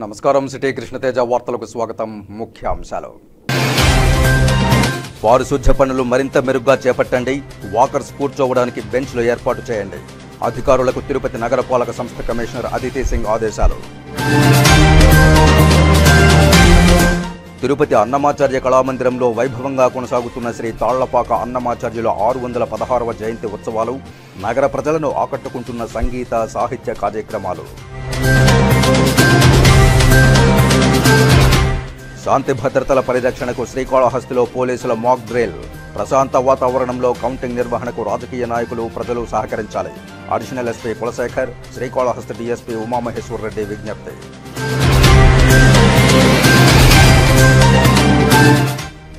నమస్కారం. సిటీ కృష్ణతేజ వార్తలకు స్వాగతం. ముఖ్యాంశాలు. పారిశుధ్య పనులు మరింత మెరుగ్గా చేపట్టండి. వాకర్స్ కూర్చోవడానికి బెంచ్లు ఏర్పాటు చేయండి. అధికారులకు తిరుపతి నగరపాలక సంస్థ కమిషనర్ అదితి సింగ్ ఆదేశాలు. తిరుపతి అన్నమాచార్య కళామందిరంలో వైభవంగా కొనసాగుతున్న శ్రీ తాళ్లపాక అన్నమాచార్యుల 616వ జయంతి ఉత్సవాలు. నగర ప్రజలను ఆకట్టుకుంటున్న సంగీత సాహిత్య కార్యక్రమాలు. శాంతి భద్రతల పరిరక్షణకు శ్రీకాళహస్తిలో పోలీసుల మాక్ డ్రిల్. ప్రశాంత వాతావరణంలో కౌంటింగ్ నిర్వహణకు రాజకీయ నాయకులు, ప్రజలు సహకరించాలి. Additional SP Kulasekhar, Srikalahasti DSP Umamaheshwar Reddy విజ్ఞప్తి.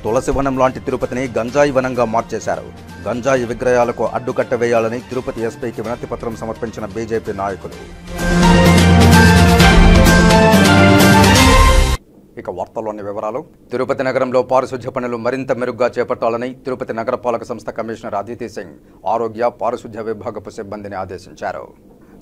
తులసివనం లాంటి తిరుపతిని గంజాయి వనంగా మార్చేశారు. గంజాయి విక్రయాలకు అడ్డుకట్ట వేయాలని తిరుపతి ఎస్పీకి వినతి పత్రం సమర్పించిన బీజేపీ నాయకులు. ఇక వార్తల్లోని వివరాలు. తిరుపతి నగరంలో పారిశుధ్య పనులు మరింత మెరుగ్గా చేపట్టాలని తిరుపతి నగరపాలక సంస్థ కమిషనర్ అదితి సింగ్ ఆరోగ్య పారిశుధ్య విభాగపు సిబ్బందిని ఆదేశించారు.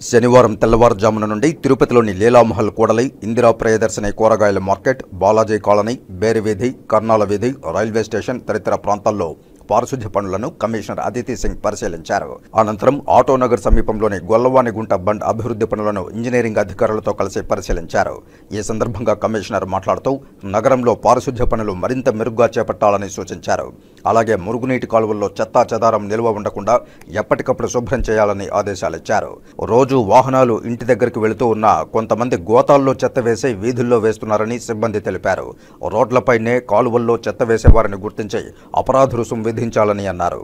శనివారం తెల్లవారుజామున నుండి తిరుపతిలోని లీలామహల్ కూడలి, ఇందిరా ప్రియదర్శిని కూరగాయల మార్కెట్, బాలాజీ కాలనీ, బేరివీధి, కర్నాల వీధి, రైల్వే స్టేషన్ తదితర ప్రాంతాల్లో పారిశుధ్య పనులను కమిషనర్ అదితి సింగ్ పరిశీలించారు. అనంతరం ఆటోనగర్ సమీపంలోని గొల్లవానిగుంట బండ్ అభివృద్ధి పనులను ఇంజనీరింగ్ అధికారులతో కలిసి పరిశీలించారు. ఈ సందర్భంగా కమిషనర్ మాట్లాడుతూ నగరంలో పారిశుధ్య పనులు మరింత మెరుగ్గా చేపట్టాలని సూచించారు. అలాగే మురుగునీటి కాలువల్లో చెత్తా చెదారం నిల్వ ఉండకుండా ఎప్పటికప్పుడు శుభ్రం చేయాలని ఆదేశాలిచ్చారు. రోజు వాహనాలు ఇంటి దగ్గరికి వెళుతూ ఉన్న కొంతమంది గోతాల్లో చెత్త వేసి వీధుల్లో వేస్తున్నారని సిబ్బంది తెలిపారు. రోడ్లపైనే కాలువల్లో చెత్త వేసేవారిని గుర్తించి అపరాధ రుసుం విధించాలని అన్నారు.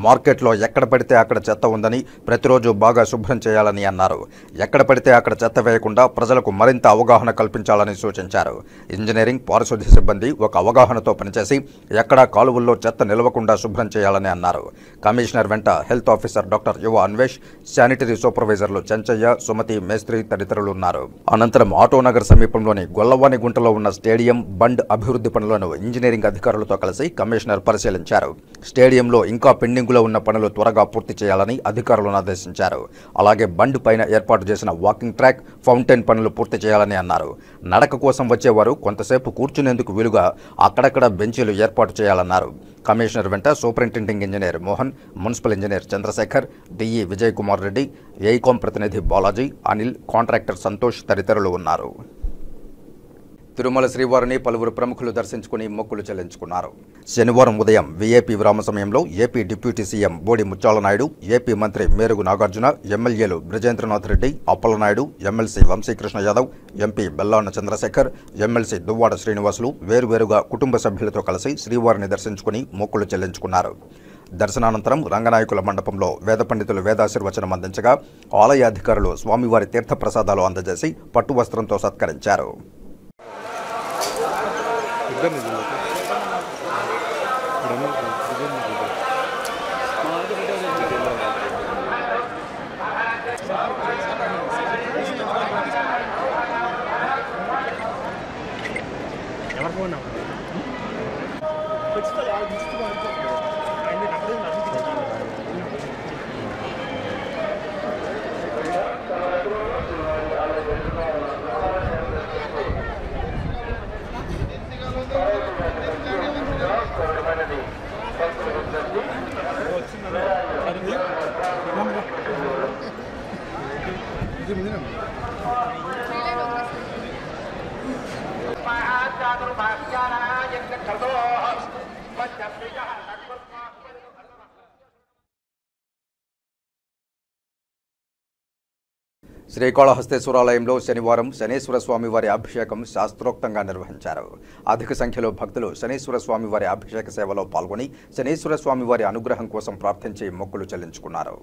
మార్కెట్లో ఎక్కడ పడితే అక్కడ చెత్త ఉందని ప్రతిరోజు బాగా శుభ్రం చేయాలని అన్నారు. ఎక్కడ పడితే అక్కడ చెత్త వేయకుండా ప్రజలకు మరింత అవగాహన కల్పించాలని సూచించారు. ఇంజనీరింగ్, పారిశుధ్య సిబ్బంది ఒక అవగాహనతో పనిచేసి ఎక్కడా కాలువల్లో చెత్త నిలవకుండా శుభ్రం చేయాలని అన్నారు. కమిషనర్ వెంట హెల్త్ ఆఫీసర్ డాక్టర్ యువ అన్వేష్, శానిటరీ సూపర్వైజర్లు చెంచయ్య, సుమతి, మేస్త్రి తదితరులు ఉన్నారు. అనంతరం ఆటోనగర్ సమీపంలోని గొల్లవానిగుంటలో ఉన్న స్టేడియం, బండ్ అభివృద్ధి పనులను ఇంజనీరింగ్ అధికారులతో కలిసి కమిషనర్ పరిశీలించారు. స్టేడియంలో ఇంకా పెండింగులో ఉన్న పనులు త్వరగా పూర్తి చేయాలని అధికారులను ఆదేశించారు. అలాగే బండ్ పైన ఏర్పాటు చేసిన వాకింగ్ ట్రాక్, ఫౌంటైన్ పనులు పూర్తి చేయాలని అన్నారు. నడక కోసం వచ్చేవారు కొంతసేపు కూర్చునేందుకు వీలుగా అక్కడక్కడ బెంచీలు ఏర్పాటు చేయాలన్నారు. కమిషనర్ వెంట superintending engineer Mohan, municipal engineer Chandrasekhar, DE Vijay Kumar Reddy, ఏఐకాం ప్రతినిధి బాలాజీ, అనిల్, కాంట్రాక్టర్ సంతోష్ తదితరులు ఉన్నారు. తిరుమల శ్రీవారిని పలువురు ప్రముఖులు దర్శించుకుని మొక్కులు చెల్లించుకున్నారు. శనివారం ఉదయం వీఐపీ విరామ సమయంలో ఏపీ డిప్యూటీ సీఎం బోడి ముత్యాల నాయుడు, ఏపీ మంత్రి మేరుగు నాగార్జున, ఎమ్మెల్యేలు Brijendranath Reddy, Appalanaidu, MLC Vamsikrishna Yadav, MP Bellana Chandrasekhar, MLC Duvvada Srinivasulu వేరువేరుగా కుటుంబ సభ్యులతో కలిసి శ్రీవారిని దర్శించుకుని మొక్కులు చెల్లించుకున్నారు. దర్శనానంతరం రంగనాయకుల మండపంలో వేద పండితులు వేదాశీర్వచనం అందించగా ఆలయ అధికారులు స్వామివారి తీర్థప్రసాదాలు అందజేసి పట్టు వస్త్రంతో సత్కరించారు. శ్రీకాళహస్తేశ్వరాలయంలో శనివారం శనేశ్వర స్వామివారి అభిషేకం శాస్త్రోక్తంగా నిర్వహించారు. అధిక సంఖ్యలో భక్తులు శనేశ్వర స్వామివారి అభిషేక సేవలో పాల్గొని శనేశ్వర స్వామివారి అనుగ్రహం కోసం ప్రార్థించి మొక్కులు చెల్లించుకున్నారు.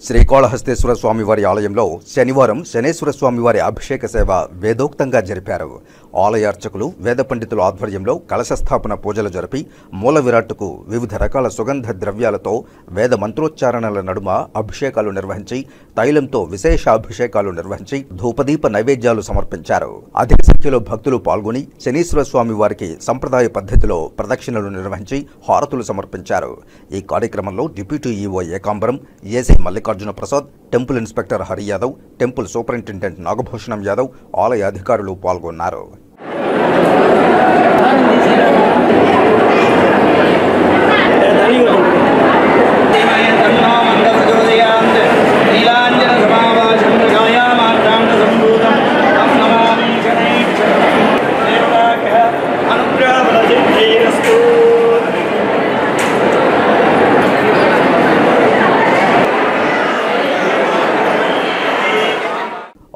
శ్రీకాళహస్తేశ్వర స్వామివారి ఆలయంలో శనివారం శనేశ్వర స్వామివారి అభిషేక సేవ వేదోక్తంగా జరిపారు. ఆలయ అర్చకులు, వేద పండితుల ఆధ్వర్యంలో కలశస్థాపన పూజలు జరిపి మూల విరాట్టుకు వివిధ రకాల సుగంధ ద్రవ్యాలతో వేద మంత్రోచ్చారణల నడుమ అభిషేకాలు నిర్వహించి తైలంతో విశేష అభిషేకాలు నిర్వహించి ధూపదీప నైవేద్యాలు సమర్పించారు. అధిక సంఖ్యలో భక్తులు పాల్గొని శనీశ్వర స్వామి వారికి సంప్రదాయ పద్ధతిలో ప్రదక్షిణలు నిర్వహించి హారతులు సమర్పించారు. ఈ కార్యక్రమంలో deputy EO Ekambaram, AC Mallikarjuna Prasad, temple inspector Hari Yadav, temple superintendent Nagabhushanam Yadav, ఆలయ అధికారులు పాల్గొన్నారు.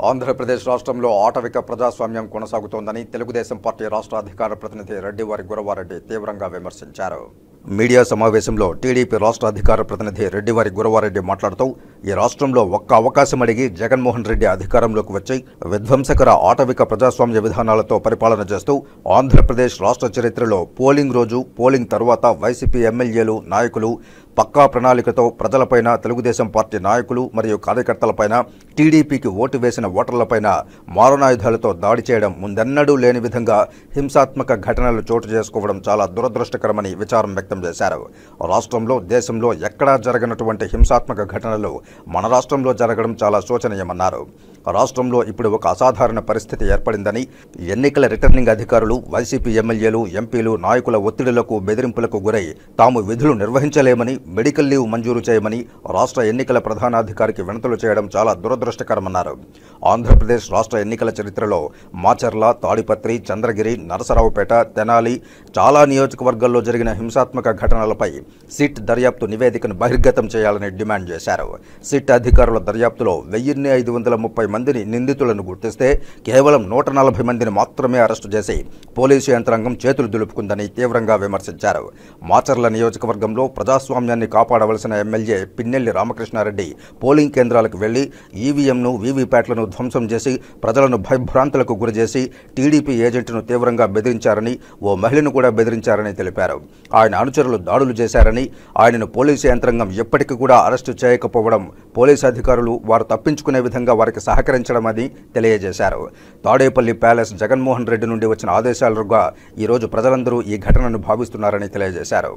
ఆంధ్రప్రదేశ్ రాష్ట్రంలో ఆటవిక ప్రజాస్వామ్యం కొనసాగుతోందని తెలుగుదేశం పార్టీ రాష్ట్ర అధికార ప్రతినిధి రెడ్డివారి గురవారెడ్డి తీవ్రంగా విమర్శించారు. మీడియా సమావేశంలో టీడీపీ రాష్ట్ర అధికార ప్రతినిధి రెడ్డివారి గురవారెడ్డి మాట్లాడుతూ ఈ రాష్ట్రంలో ఒక్క అవకాశం అడిగి జగన్మోహన్ రెడ్డి అధికారంలోకి వచ్చి విధ్వంసకర ఆటవిక ప్రజాస్వామ్య విధానాలతో పరిపాలన చేస్తూ ఆంధ్రప్రదేశ్ రాష్ట్ర చరిత్రలో పోలింగ్ రోజు, పోలింగ్ తర్వాత వైసీపీ ఎమ్మెల్యేలు, నాయకులు పక్కా ప్రణాళికతో ప్రజలపైన, తెలుగుదేశం పార్టీ నాయకులు మరియు కార్యకర్తలపైన, టీడీపీకి ఓటు వేసిన ఓటర్లపైన మారణాయుధాలతో దాడి చేయడం ముందెన్నడూ లేని విధంగా హింసాత్మక ఘటనలు చోటు చేసుకోవడం చాలా దురదృష్టకరమని విచారం వ్యక్తం చేశారు. రాష్ట్రంలో, దేశంలో ఎక్కడా జరగనటువంటి హింసాత్మక ఘటనలు మన రాష్ట్రంలో జరగడం చాలా శోచనీయమన్నారు. రాష్ట్రంలో ఇప్పుడు ఒక అసాధారణ పరిస్థితి ఏర్పడిందని, ఎన్నికల రిటర్నింగ్ అధికారులు, వైసీపీ ఎమ్మెల్యేలు, ఎంపీలు, నాయకుల ఒత్తిడులకు, బెదిరింపులకు గురై తాము విధులు నిర్వహించలేమని, మెడికల్ లీవ్ మంజూరు చేయమని రాష్ట్ర ఎన్నికల ప్రధానాధికారికి వినతులు చేయడం చాలా దురదృష్టకరమన్నారు. ఆంధ్రప్రదేశ్ రాష్ట్ర ఎన్నికల చరిత్రలో మాచర్ల, తాడిపత్రి, చంద్రగిరి, నరసరావుపేట, తెనాలి చాలా నియోజకవర్గాల్లో జరిగిన హింసాత్మక ఘటనలపై సిట్ దర్యాప్తు నివేదికను బహిర్గతం చేయాలని డిమాండ్ చేశారు. సిట్ అధికారుల దర్యాప్తులో 1530 మందిని నిందితులను గుర్తిస్తే కేవలం 140 మందిని మాత్రమే అరెస్టు చేసి పోలీసు యంత్రాంగం చేతులు దులుపుకుందని తీవ్రంగా విమర్శించారు. మాచర్ల నియోజకవర్గంలో ప్రజాస్వామ్యాన్ని కాపాడవలసిన ఎమ్మెల్యే పిన్నెల్లి రామకృష్ణారెడ్డి పోలింగ్ కేంద్రాలకు వెళ్లి ఈవీఎంను, వీవీప్యాట్లను ధ్వంసం చేసి ప్రజలను భయభ్రాంతులకు గురిచేసి టీడీపీ ఏజెంట్ను తీవ్రంగా బెదిరించారని, ఓ మహిళను కూడా బెదిరించారని తెలిపారు. ఆయన అనుచరులు దాడులు చేశారని, ఆయనను పోలీసు యంత్రాంగం ఎప్పటికీ కూడా అరెస్టు చేయకపోవడం పోలీసు అధికారులు వారు తప్పించుకునే విధంగా వారికి సహకరించడమని తెలియజేశారు. తాడేపల్లి ప్యాలెస్ జగన్మోహన్ రెడ్డి నుండి వచ్చిన ఆదేశాలుగా ఈరోజు ప్రజలందరూ ఈ ఘటనను భావిస్తున్నారని తెలియజేశారు.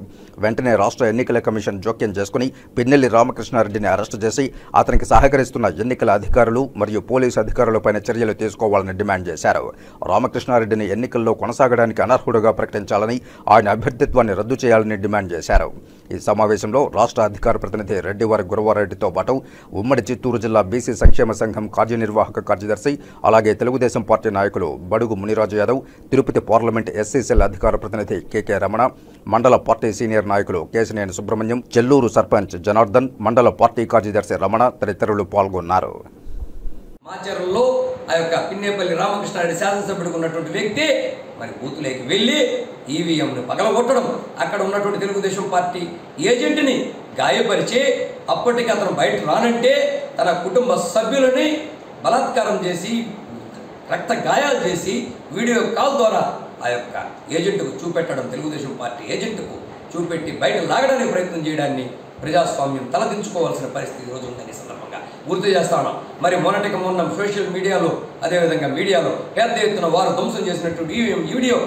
వెంటనే రాష్ట్ర ఎన్నికల కమిషన్ జోక్యం చేసుకుని పిన్నెల్లి రామకృష్ణారెడ్డిని అరెస్టు చేసి అతనికి సహకరిస్తున్న ఎన్నికల అధికారులు మరియు పోలీసు అధికారులపైన చర్యలు తీసుకోవాలని డిమాండ్ చేశారు. రామకృష్ణారెడ్డిని ఎన్నికల్లో కొనసాగడానికి అనర్హుడుగా ప్రకటించాలని, ఆయన అభ్యర్థిత్వాన్ని రద్దు చేయాలని డిమాండ్ చేశారు. ఈ సమావేశంలో రాష్ట్ర అధికార ప్రతినిధి రెడ్డివారి గురవారెడ్డితో పాటు ఉమ్మడి చిత్తూరు జిల్లా బీసీ సంక్షేమ సంఘం కార్యనిర్వాహక కార్యదర్శి, అలాగే తెలుగుదేశం పార్టీ నాయకులు బడుగు Muniraju Yadav, Tirupati parliament SC cell అధికార ప్రతినిధి కేకే రమణ, మండల పార్టీ సీనియర్ నాయకులు కేశినేని సుబ్రహ్మణ్యం, చెల్లూరు సర్పంచ్ జనార్దన్, మండల పార్టీ కార్యదర్శి రమణ తదితరులు పాల్గొన్నారు. మాచర్లలో ఆ యొక్క పిన్నేపల్లి రామకృష్ణారెడ్డి శాసనసభ్యుడికి ఉన్నటువంటి వ్యక్తి మరి బూతులేకి వెళ్ళి ఈవీఎంను పగలగొట్టడం, అక్కడ ఉన్నటువంటి తెలుగుదేశం పార్టీ ఏజెంట్ని గాయపరిచి అప్పటికి అతను బయట రానంటే తన కుటుంబ సభ్యులని బలాత్కారం చేసి రక్త గాయాలు చేసి వీడియో కాల్ ద్వారా ఆ యొక్క ఏజెంట్కు చూపెట్టడం, తెలుగుదేశం పార్టీ ఏజెంట్కు చూపెట్టి బయట లాగడానికి ప్రయత్నం చేయడాన్ని ప్రజాస్వామ్యం తలదించుకోవాల్సిన పరిస్థితి ఈరోజు ఉందని సందర్భంగా గుర్తు చేస్తా ఉన్నాం. మరి మొన్నటికి మొన్న సోషల్ మీడియాలో, అదేవిధంగా మీడియాలో పెద్ద ఎత్తున వారు ధ్వంసం చేసినటువంటి ఈ వీడియో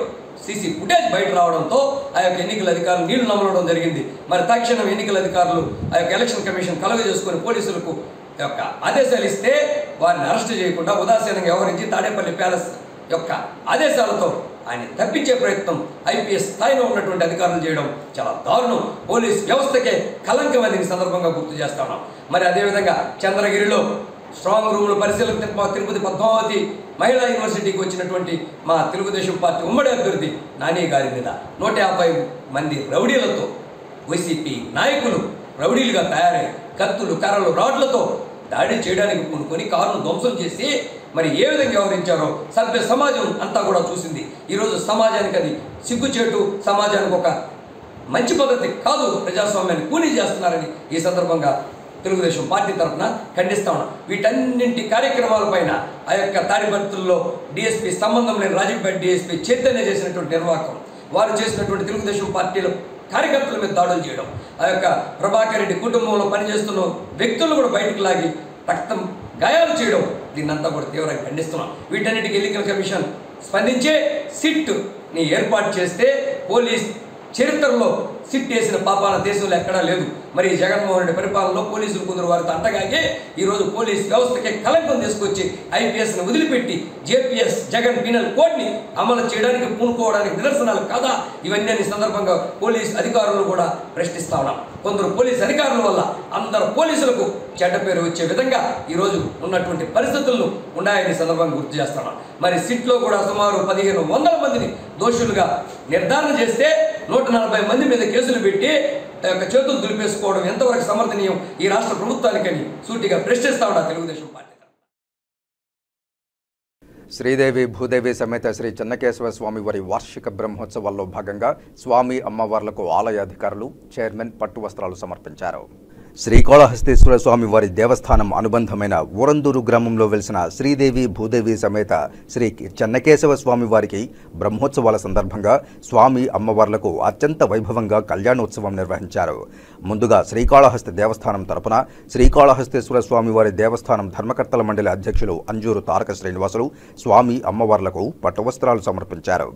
సీసీ ఫుటేజ్ బయట రావడంతో ఆ యొక్క ఎన్నికల అధికారులు నీళ్లు నమలడం జరిగింది. మరి తక్షణం ఎన్నికల అధికారులు ఆ యొక్క ఎలక్షన్ కమిషన్ కలుగజేసుకుని పోలీసులకు యొక్క ఆదేశాలు ఇస్తే వారిని అరెస్ట్ చేయకుండా ఉదాసీనంగా వ్యవహరించి తాడేపల్లి ప్యాలెస్ యొక్క ఆదేశాలతో ఆయన తప్పించే ప్రయత్నం ఐపీఎస్ స్థాయిలో ఉన్నటువంటి అధికారులు చేయడం చాలా దారుణం. పోలీస్ వ్యవస్థకే కలంకం అని సందర్భంగా గుర్తు చేస్తా ఉన్నాం. మరి అదేవిధంగా చంద్రగిరిలో స్ట్రాంగ్ రూమ్లు పరిశీలన తిరుపతి పద్మావతి మహిళా యూనివర్సిటీకి వచ్చినటువంటి మా తెలుగుదేశం పార్టీ ఉమ్మడి అభ్యర్థి నాని గారి మీద 150 మంది రౌడీలతో, వైసీపీ నాయకులు రౌడీలుగా తయారై కత్తులు, కర్రలు, రాడ్లతో దాడి చేయడానికి పూనుకొని కారును ధ్వంసం చేసి మరి ఏ విధంగా వ్యవహరించారో సభ్య సమాజం అంతా కూడా చూసింది. ఈరోజు సమాజానికి అది సిగ్గుచేటు, సమాజానికి ఒక మంచి పద్ధతి కాదు, ప్రజాస్వామ్యాన్ని కూనీ చేస్తున్నారని ఈ సందర్భంగా తెలుగుదేశం పార్టీ తరఫున ఖండిస్తా ఉన్నాం. వీటన్నింటి కార్యక్రమాలపైన ఆ యొక్క తాడిపత్రుల్లో డిఎస్పీ సంబంధం లేని రాజంపేట డిఎస్పీ చైతన్య చేసినటువంటి నిర్వాహకం, వారు చేసినటువంటి తెలుగుదేశం పార్టీలో కార్యకర్తల మీద దాడులు చేయడం, ఆ యొక్క ప్రభాకర్ రెడ్డి కుటుంబంలో పనిచేస్తున్న వ్యక్తులను కూడా బయటకు లాగి రక్తం గాయాలు చేయడం, దీన్నంతా కూడా తీవ్రంగా ఖండిస్తున్నాం. వీటన్నిటికీ ఎన్నికల కమిషన్ స్పందించే సిట్ని ఏర్పాటు చేస్తే పోలీస్ చరిత్రలో సిట్ వేసిన పాపాన దేశంలో ఎక్కడా లేదు. మరి జగన్మోహన్ రెడ్డి పరిపాలనలో పోలీసులు కొందరు వారితో అంటగాగి ఈరోజు పోలీస్ వ్యవస్థకి కలంకం తీసుకొచ్చి ఐపీఎస్ని వదిలిపెట్టి జేపీఎస్ జగన్ పీనల్ కోడ్ని అమలు చేయడానికి పూనుకోవడానికి నిదర్శనాలు కాదా ఇవన్నీ అనే సందర్భంగా పోలీస్ అధికారులు కూడా ప్రశ్నిస్తా ఉన్నాం. కొందరు పోలీస్ అధికారుల వల్ల అందరు పోలీసులకు చెడ్డ పేరు వచ్చే విధంగా ఈరోజు ఉన్నటువంటి పరిస్థితులను ఉన్నాయని సందర్భంగా గుర్తు చేస్తున్నాం. మరి సిట్లో కూడా సుమారు 1500 మందిని దోషులుగా నిర్ధారణ చేస్తే 140 మంది మీద కేసులు పెట్టి చేతులు దులిపేసుకోవడం ఎంతవరకు సమర్థనీయం ఈ రాష్ట్ర ప్రభుత్వానికని సూటిగా ప్రశ్నిస్తా ఉన్నా తెలుగుదేశం పార్టీ. శ్రీదేవి భూదేవి సమేత శ్రీ చెన్నకేశవ స్వామి వారి వార్షిక బ్రహ్మోత్సవాల్లో భాగంగా స్వామి అమ్మవార్లకు ఆలయ అధికారులు చైర్మన్ పట్టు వస్త్రాలు సమర్పించారు. శ్రీకాళహస్తీశ్వర స్వామి వారి దేవస్థానం అనుబంధమైన ఊరందూరు గ్రామంలో వెలిసిన శ్రీదేవి భూదేవి సమేత శ్రీ చెన్నకేశవ స్వామి వారికి బ్రహ్మోత్సవాల సందర్భంగా స్వామి అమ్మవార్లకు అత్యంత వైభవంగా కళ్యాణోత్సవం నిర్వహించారు. ముందుగా శ్రీకాళహస్తి దేవస్థానం తరపున శ్రీకాళహస్తీశ్వర స్వామి వారి దేవస్థానం ధర్మకర్తల మండలి అధ్యక్షులు అంజూరు తారక శ్రీనివాసులు స్వామి అమ్మవార్లకు పట్టువస్త్రాలు సమర్పించారు.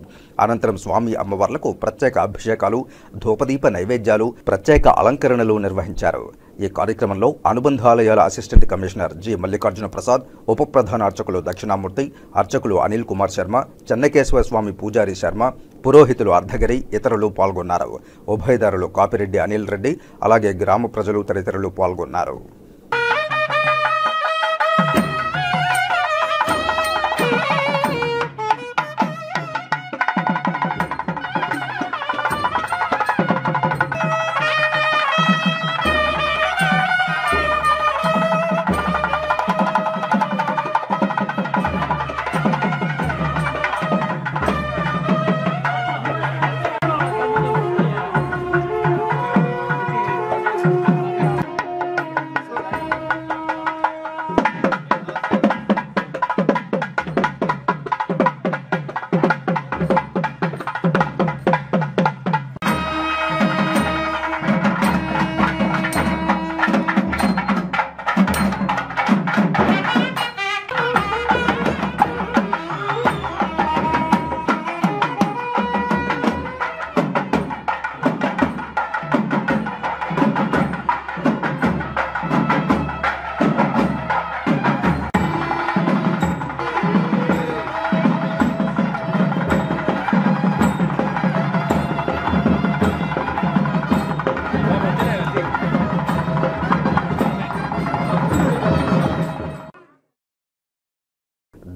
అనంతరం స్వామి అమ్మవార్లకు ప్రత్యేక అభిషేకాలు, ధూపదీప నైవేద్యాలు, ప్రత్యేక అలంకరణలు నిర్వహించారు. ఈ కార్యక్రమంలో అనుబంధాలయాల assistant commissioner G Mallikarjuna Prasad, ఉప ప్రధాన అర్చకులు దక్షిణామూర్తి, అర్చకులు అనిల్ కుమార్ శర్మ, చెన్నకేశవ స్వామి పూజారి శర్మ, పురోహితులు అర్ధగిరి ఇతరులు పాల్గొన్నారు. ఉభయదారులు కాపిరెడ్డి అనిల్ రెడ్డి, అలాగే గ్రామ ప్రజలు తదితరులు పాల్గొన్నారు.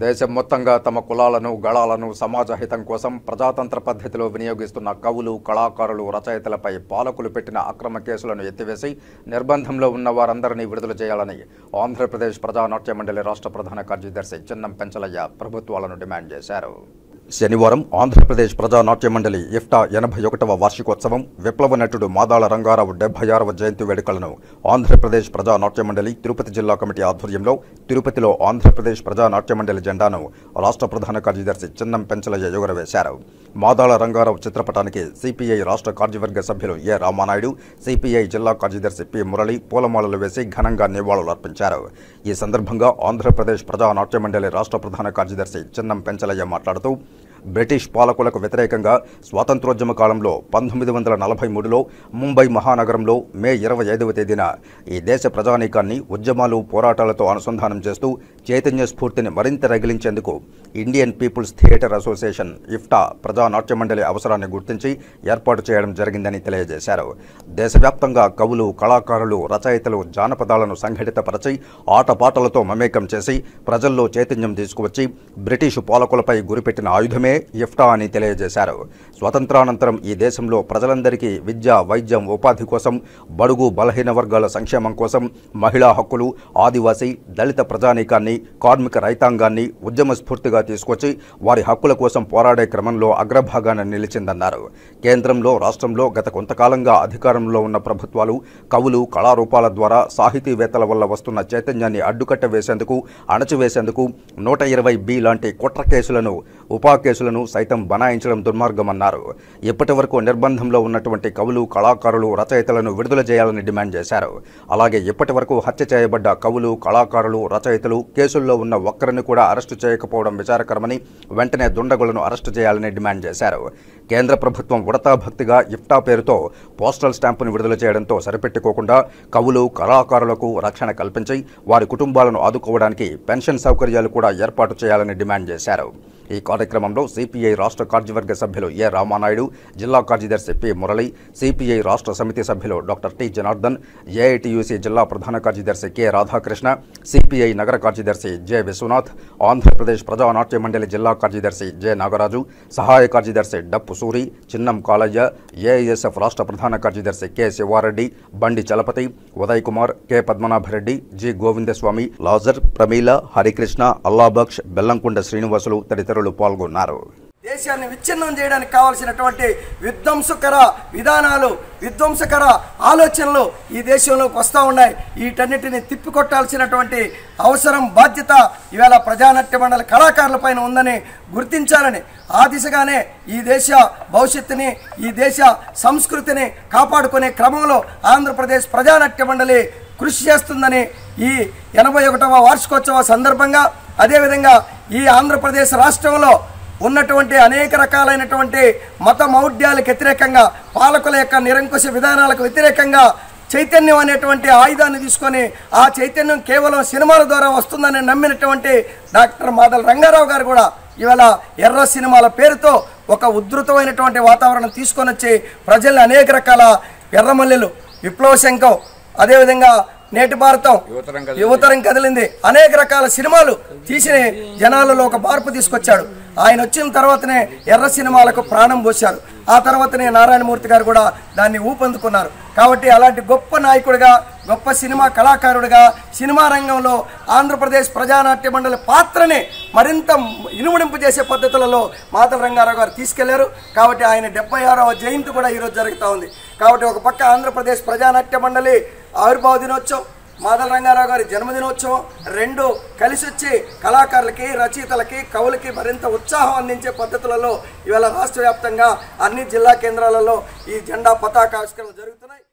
దేశం మొత్తంగా తమ కులాలను, గళాలను సమాజ హితం కోసం ప్రజాతంత్ర పద్ధతిలో వినియోగిస్తున్న కవులు, కళాకారులు, రచయితలపై పాలకులు పెట్టిన అక్రమ కేసులను ఎత్తివేసి నిర్బంధంలో ఉన్న వారందరినీ విడుదల చేయాలని ఆంధ్రప్రదేశ్ ప్రజానాట్య మండలి రాష్ట్ర ప్రధాన కార్యదర్శి చిన్నం పెంచలయ్య ప్రభుత్వాలను డిమాండ్ చేశారు. శనివారం ఆంధ్రప్రదేశ్ ప్రజానాట్య మండలి ఇఫ్టా 81వ వార్షికోత్సవం, విప్లవ నటుడు మాదాళ రంగారావు 76వ జయంతి వేడుకలను ఆంధ్రప్రదేశ్ ప్రజానాట్య మండలి తిరుపతి జిల్లా కమిటీ ఆధ్వర్యంలో తిరుపతిలో ఆంధ్రప్రదేశ్ ప్రజానాట్య మండలి జెండాను రాష్ట్ర ప్రధాన కార్యదర్శి చిన్నం పెంచలయ్య ఎగురవేశారు. మాదాళ రంగారావు చిత్రపటానికి సిపిఐ రాష్ట్ర కార్యవర్గ సభ్యులు ఏ రామానాయుడు, సిపిఐ జిల్లా కార్యదర్శి పి మురళి పూలమాలలు వేసి ఘనంగా నివాళులర్పించారు. ఈ సందర్భంగా ఆంధ్రప్రదేశ్ ప్రజానాట్య మండలి రాష్ట్ర ప్రధాన కార్యదర్శి చిన్నం పెంచలయ్య మాట్లాడుతూ బ్రిటిష్ పాలకులకు వ్యతిరేకంగా స్వాతంత్రోద్యమ కాలంలో 1943లో ముంబై మహానగరంలో మే 25వ తేదీన ఈ దేశ ప్రజానీకాన్ని ఉద్యమాలు, పోరాటాలతో అనుసంధానం చేస్తూ చైతన్య స్ఫూర్తిని మరింత రగిలించేందుకు Indian peoples theatre association ఇఫ్టా Prajanatya మండలి అవసరాన్ని గుర్తించి ఏర్పాటు చేయడం జరిగిందని తెలియజేశారు. దేశవ్యాప్తంగా కవులు, కళాకారులు, రచయితలు జానపదాలను సంఘటితపరచి ఆటపాటలతో మమేకం చేసి ప్రజల్లో చైతన్యం తీసుకువచ్చి బ్రిటిషు పాలకులపై గురిపెట్టిన ఆయుధమే ఇఫ్టా అని తెలియజేశారు. స్వతంత్రానంతరం ఈ దేశంలో ప్రజలందరికీ విద్య, వైద్యం, ఉపాధి కోసం, బడుగు బలహీన వర్గాల సంక్షేమం కోసం, మహిళా హక్కులు, ఆదివాసీ, దళిత ప్రజానీకాన్ని, కార్మిక రైతాంగాన్ని ఉద్యమ స్ఫూర్తిగా తీసుకొచ్చి వారి హక్కుల కోసం పోరాడే క్రమంలో అగ్రభాగాన నిలిచిందన్నారు. కేంద్రంలో, రాష్ట్రంలో గత కొంతకాలంగా అధికారంలో ఉన్న ప్రభుత్వాలు కవులు, కళారూపాల ద్వారా సాహితీవేత్తల వల్ల వస్తున్న చైతన్యాన్ని అడ్డుకట్ట వేసేందుకు, అణచివేసేందుకు 120B లాంటి కుట్ర కేసులను ఉపా కేసులు కేసులను సైతం బనాయించడం దుర్మార్గమన్నారు. ఇప్పటి వరకు నిర్బంధంలో ఉన్నటువంటి కవులు, కళాకారులు, రచయితలను విడుదల చేయాలని డిమాండ్ చేశారు. అలాగే ఇప్పటి వరకు హత్య చేయబడ్డ కవులు, కళాకారులు, రచయితలు కేసుల్లో ఉన్న ఒక్కరిని కూడా అరెస్టు చేయకపోవడం విచారకరమని, వెంటనే దుండగులను అరెస్టు చేయాలని డిమాండ్ చేశారు. కేంద్ర ప్రభుత్వం ఉడతా భక్తిగా ఇఫ్టా పేరుతో పోస్టల్ స్టాంపును విడుదల చేయడంతో సరిపెట్టుకోకుండా కవులు, కళాకారులకు రక్షణ కల్పించి వారి కుటుంబాలను ఆదుకోవడానికి పెన్షన్ సౌకర్యాలు కూడా ఏర్పాటు చేయాలని డిమాండ్ చేశారు. ఈ కార్యక్రమంలో సిపిఐ రాష్ట్ర కార్యవర్గ సభ్యులు ఏ రామానాయుడు, జిల్లా కార్యదర్శి పి మురళి, సిపిఐ రాష్ట్ర సమితి సభ్యులు డాక్టర్ టి జనార్దన్, ఏఐటియుసి జిల్లా ప్రధాన కార్యదర్శి కె రాధాకృష్ణ, సిపిఐ నగర కార్యదర్శి జె విశ్వనాథ్, ఆంధ్రప్రదేశ్ ప్రజానాట్య మండలి జిల్లా కార్యదర్శి జె నాగరాజు, సహాయ కార్యదర్శి డప్పు సూరి, చిన్నం కాళయ్య, ఏఐఎస్ఎఫ్ రాష్ట్ర ప్రధాన కార్యదర్శి కె శివారెడ్డి, బండి చలపతి, ఉదయ్ కుమార్, కె పద్మనాభరెడ్డి, జి గోవిందస్వామి, లాజర్, ప్రమీల, హరికృష్ణ, అల్లాబక్ష్, బెల్లంకొండ శ్రీనివాసులు తదితరులు పాల్గొన్నారు. దేశాన్ని విచ్ఛిన్నం చేయడానికి కావాల్సినటువంటి విధ్వంసకర విధానాలు, విధ్వంసకర ఆలోచనలు ఈ దేశంలోకి వస్తూ ఉన్నాయి. వీటన్నిటిని తిప్పికొట్టాల్సినటువంటి అవసరం, బాధ్యత ఇవాళ ప్రజానాట్య మండలి కళాకారులపైన ఉందని గుర్తించాలని, ఆ దిశగానే ఈ దేశ భవిష్యత్తుని, ఈ దేశ సంస్కృతిని కాపాడుకునే క్రమంలో ఆంధ్రప్రదేశ్ ప్రజానాట్య మండలి కృషి చేస్తుందని ఈ 81వ వార్షికోత్సవ సందర్భంగా, అదేవిధంగా ఈ ఆంధ్రప్రదేశ్ రాష్ట్రంలో ఉన్నటువంటి అనేక రకాలైనటువంటి మత మౌఢ్యాలకు వ్యతిరేకంగా, పాలకుల యొక్క నిరంకుశ విధానాలకు వ్యతిరేకంగా చైతన్యం అనేటువంటి ఆయుధాన్ని తీసుకొని, ఆ చైతన్యం కేవలం సినిమాల ద్వారా వస్తుందని నమ్మినటువంటి డాక్టర్ మాదల రంగారావు గారు కూడా ఇవాళ ఎర్ర సినిమాల పేరుతో ఒక ఉధృతమైనటువంటి వాతావరణం తీసుకొని వచ్చి ప్రజల్ని అనేక రకాల ఎర్రమల్లెలు, విప్లవ శంఖం, అదేవిధంగా నేటి భారతం, యువతరం కదిలింది, అనేక రకాల సినిమాలు తీసి జనాలలో ఒక మార్పు తీసుకొచ్చాడు. ఆయన వచ్చిన తర్వాతనే ఎర్ర సినిమాలకు ప్రాణం పోశారు. ఆ తర్వాతనే నారాయణమూర్తి గారు కూడా దాన్ని ఊపందుకున్నారు. కాబట్టి అలాంటి గొప్ప నాయకుడిగా, గొప్ప సినిమా కళాకారుడిగా సినిమా రంగంలో ఆంధ్రప్రదేశ్ ప్రజానాట్య మండలి పాత్రని మరింత ఇనుమడింపు చేసే పద్ధతులలో మాదల రంగారావు గారు తీసుకెళ్లారు. కాబట్టి ఆయన 76వ జయంతి కూడా ఈరోజు జరుగుతూ ఉంది. కాబట్టి ఒక పక్క ఆంధ్రప్రదేశ్ ప్రజానాట్య మండలి ఆవిర్భావ దినోత్సవం, మాదల రంగారావు గారి జన్మదినోత్సవం రెండు కలిసి వచ్చి కళాకారులకి, రచయితలకి, కవులకి మరింత ఉత్సాహం అందించే పద్ధతులలో ఇవాళ రాష్ట్ర వ్యాప్తంగా అన్ని జిల్లా కేంద్రాలలో ఈ జెండా పతాకావిష్కరణలు జరుగుతున్నాయి.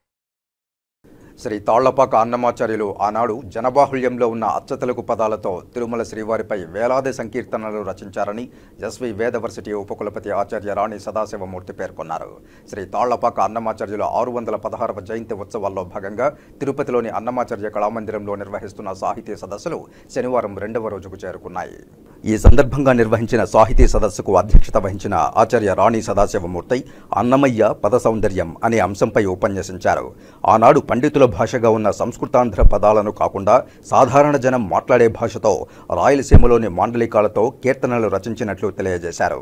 శ్రీ తాళ్లపాక అన్నమాచార్యులు ఆనాడు జనబాహుళ్యంలో ఉన్న అచ్చతెలుగు పదాలతో తిరుమల శ్రీవారిపై వేలాది సంకీర్తనలు రచించారని ఎస్వి వేదవర్సిటీ ఉపకులపతి ఆచార్య రాణి సదాశివమూర్తి పేర్కొన్నారు. శ్రీ తాళ్లపాక అన్నమాచార్యుల 616వ జయంతి ఉత్సవాల్లో భాగంగా తిరుపతిలోని అన్నమాచార్య కళామందిరంలో నిర్వహిస్తున్న సాహితీ సదస్సులు శనివారం 2వ రోజుకు చేరుకున్నాయి. ఈ సందర్భంగా నిర్వహించిన సాహితీ సదస్సుకు అధ్యక్షత వహించిన ఆచార్య రాణి సదాశివమూర్తి అన్నమయ్య పద సౌందర్యం అనే అంశంపై ఉపన్యసించారు. ఆనాడు పండితుల భాషగా ఉన్న సంస్కృతాంధ్ర పదాలను కాకుండా సాధారణ జనం మాట్లాడే భాషతో రాయలసీమలోని మాండలికాలతో కీర్తనలు రచించినట్లు తెలియజేశారు.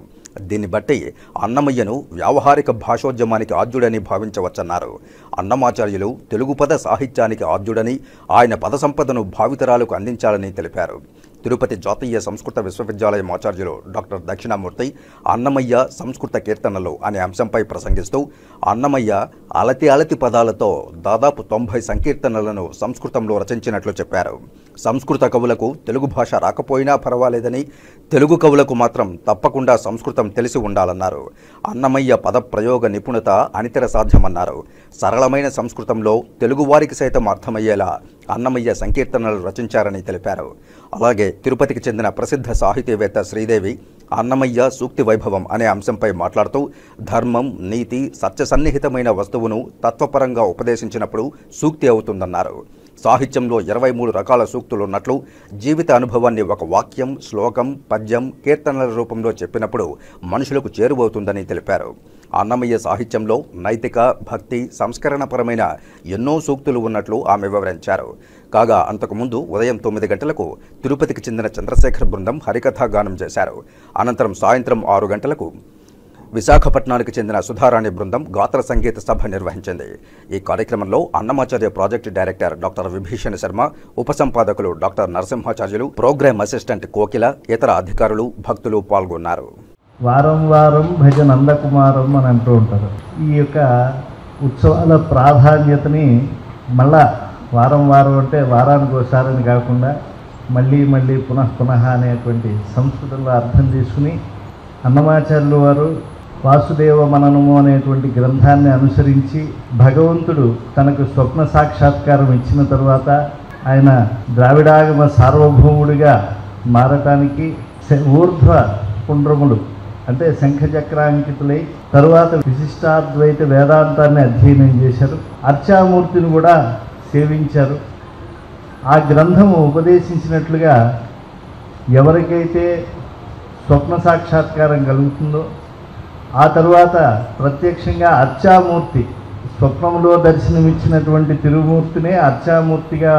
దీన్ని బట్టి అన్నమయ్యను వ్యావహారిక భాషోద్యమానికి ఆద్యుడని భావించవచ్చన్నారు. అన్నమాచార్యులు తెలుగు పద సాహిత్యానికి ఆద్యుడని, ఆయన పద సంపదను భావితరాలకు అందించాలని తెలిపారు. తిరుపతి జాతీయ సంస్కృత విశ్వవిద్యాలయం ఆచార్యులు డాక్టర్ దక్షిణామూర్తి అన్నమయ్య సంస్కృత కీర్తనలు అనే అంశంపై ప్రసంగిస్తూ అన్నమయ్య అలతి పదాలతో దాదాపు 90 సంకీర్తనలను సంస్కృతంలో రచించినట్లు చెప్పారు. సంస్కృత కవులకు తెలుగు భాష రాకపోయినా పర్వాలేదని, తెలుగు కవులకు మాత్రం తప్పకుండా సంస్కృతం తెలిసి ఉండాలన్నారు. అన్నమయ్య పద ప్రయోగ నిపుణత అనితర సాధ్యమన్నారు. సరళమైన సంస్కృతంలో తెలుగువారికి సైతం అర్థమయ్యేలా అన్నమయ్య సంకీర్తనలు రచించారని తెలిపారు. అలాగే తిరుపతికి చెందిన ప్రసిద్ధ సాహితీవేత్త శ్రీదేవి అన్నమయ్య సూక్తి వైభవం అనే అంశంపై మాట్లాడుతూ ధర్మం, నీతి, సత్యసన్నిహితమైన వస్తువును తత్వపరంగా ఉపదేశించినప్పుడు సూక్తి అవుతుందన్నారు. సాహిత్యంలో 23 రకాల సూక్తులున్నట్లు జీవిత అనుభవాన్ని ఒక వాక్యం, శ్లోకం, పద్యం, కీర్తనల రూపంలో చెప్పినప్పుడు మనుషులకు చేరువవుతుందని తెలిపారు. అన్నమయ్య సాహిత్యంలో నైతిక, భక్తి, సంస్కరణపరమైన ఎన్నో సూక్తులు ఉన్నట్లు ఆమె వివరించారు. కాగా అంతకుముందు ఉదయం 9 గంటలకు తిరుపతికి చెందిన చంద్రశేఖర్ బృందం హరికథా గానం చేశారు. అనంతరం సాయంత్రం 6 గంటలకు విశాఖపట్నానికి చెందిన సుధారాణి బృందం గాత్ర సంగీత సభ నిర్వహించింది. ఈ కార్యక్రమంలో Annamacharya project director doctor Vibhishana Sharma, ఉపసంపాదకులు doctor Narasimhacharyulu, program assistant Kokila, ఇతర అధికారులు, భక్తులు పాల్గొన్నారు. వారం వారం భజ నందకుమారం అని అంటూ ఉంటారు. ఈ యొక్క ఉత్సవాల ప్రాధాన్యతని మళ్ళా వారం వారం అంటే వారానికి ఒకసారని కాకుండా మళ్ళీ పునః అనేటువంటి సంస్కృతంలో అర్థం తీసుకుని అన్నమాచార్యులు వారు వాసుదేవ మననము అనేటువంటి గ్రంథాన్ని అనుసరించి భగవంతుడు తనకు స్వప్న సాక్షాత్కారం ఇచ్చిన తరువాత ఆయన ద్రావిడాగమ సార్వభౌముడిగా మారటానికి ఊర్ధ్వ పుండ్రములు అంటే శంఖచక్రాంకితులై తరువాత విశిష్టాద్వైత వేదాంతాన్ని అధ్యయనం చేశారు. అర్చామూర్తిని కూడా సేవించారు. ఆ గ్రంథము ఉపదేశించినట్లుగా ఎవరికైతే స్వప్న సాక్షాత్కారం కలుగుతుందో ఆ తరువాత ప్రత్యక్షంగా అర్చామూర్తి స్వప్నంలో దర్శనమిచ్చినటువంటి తిరుమూర్తినే అర్చామూర్తిగా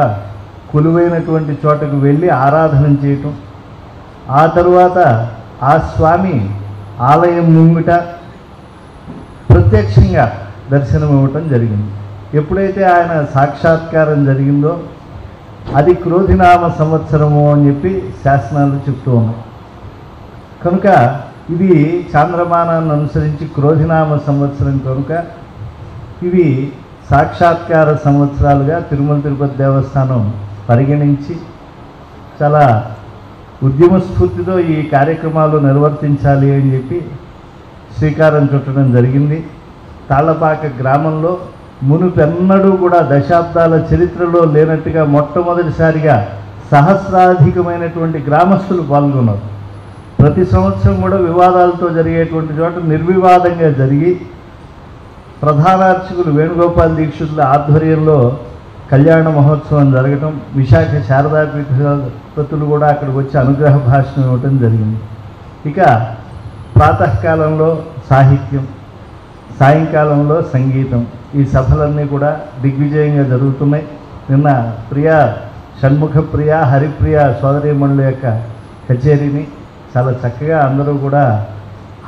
కొలువైనటువంటి చోటకు వెళ్ళి ఆరాధన చేయటం, ఆ తరువాత ఆ స్వామి ఆలయం ముంగిట ప్రత్యక్షంగా దర్శనం ఇవ్వటం జరిగింది. ఎప్పుడైతే ఆయన సాక్షాత్కారం జరిగిందో అది క్రోధినామ సంవత్సరము అని చెప్పి శాసనాలు చెప్తూ ఉన్నాయి. కనుక ఇది చాంద్రమానాన్ని అనుసరించి క్రోధినామ సంవత్సరం కనుక ఇవి సాక్షాత్కార సంవత్సరాలుగా తిరుమల తిరుపతి దేవస్థానం పరిగణించి చాలా ఉద్యమ స్ఫూర్తితో ఈ కార్యక్రమాలు నిర్వర్తించాలి అని చెప్పి శ్రీకారం చుట్టడం జరిగింది. తాళ్లపాక గ్రామంలో మునుపెన్నడూ కూడా దశాబ్దాల చరిత్రలో లేనట్టుగా మొట్టమొదటిసారిగా సహస్రాధికమైనటువంటి గ్రామస్తులు పాల్గొన్నారు. ప్రతి సంవత్సరం కూడా వివాదాలతో జరిగేటువంటి చోట నిర్వివాదంగా జరిగి ప్రధాన అర్చకులు వేణుగోపాల్ దీక్షితుల ఆధ్వర్యంలో కళ్యాణ మహోత్సవం జరగటం, విశాఖ శారదాపీఠపతులు కూడా అక్కడికి వచ్చి అనుగ్రహ భాషణం ఇవ్వటం జరిగింది. ఇక ప్రాతకాలంలో సాహిత్యం, సాయంకాలంలో సంగీతం, ఈ సభలన్నీ కూడా దిగ్విజయంగా జరుగుతున్నాయి. నిన్న ప్రియా షణ్ముఖ ప్రియ హరిప్రియ సోదరీమణుల యొక్క కచేరీని చాలా చక్కగా అందరూ కూడా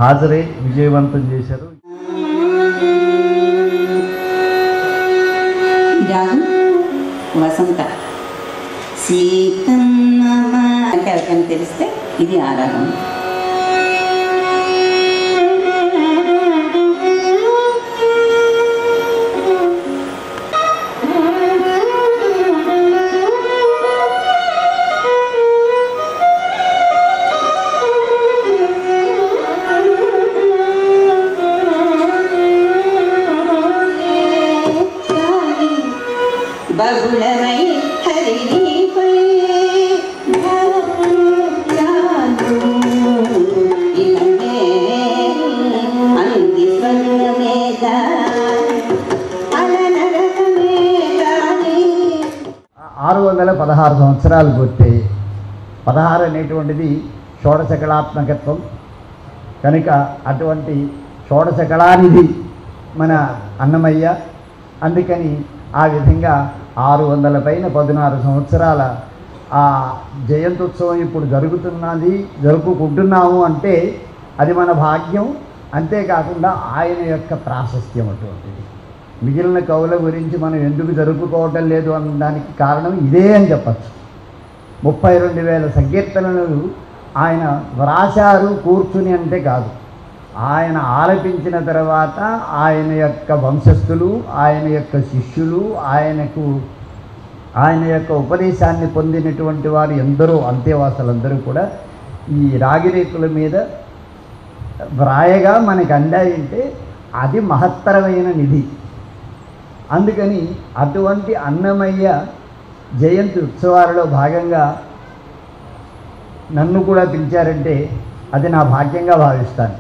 హాజరై విజయవంతం చేశారు. వసంత సీతమ్మ అంటే ఎవరికైనా తెలిస్తే ఇది ఆరాధన. బహుళమై హరిపై ఇదే అంది స్వర్ణమేద అలనరకమేదాని 616 సంవత్సరాలు పూర్తయి 16 అనేటువంటిది షోడశకళాత్మకత్వం కనుక అటువంటి షోడశకళానిధి మన అన్నమయ్య. అందుకని ఆ విధంగా 600 పైన 16 సంవత్సరాల ఆ జయంత్యుత్సవం ఇప్పుడు జరుపుకుంటున్నాము అంటే అది మన భాగ్యం. అంతేకాకుండా ఆయన యొక్క ప్రాశస్త్యం అటువంటిది. మిగిలిన కవుల గురించి మనం ఎందుకు జరుపుకోవటం లేదు అనడానికి కారణం ఇదే అని చెప్పచ్చు. 32,000 సంకీర్తనలు ఆయన వ్రాశారు కూర్చుని అంటే కాదు. ఆయన ఆలపించిన తర్వాత ఆయన యొక్క వంశస్థులు, ఆయన యొక్క శిష్యులు, ఆయన యొక్క ఉపదేశాన్ని పొందినటువంటి వారు ఎందరో అంతేవాసులందరూ కూడా ఈ రాగిరేకుల మీద వ్రాయగా మనకు అందాయంటే అది మహత్తరమైన నిధి. అందుకని అటువంటి అన్నమయ్య జయంతి ఉత్సవాలలో భాగంగా నన్ను కూడా పిలిచారంటే అది నా భాగ్యంగా భావిస్తాను.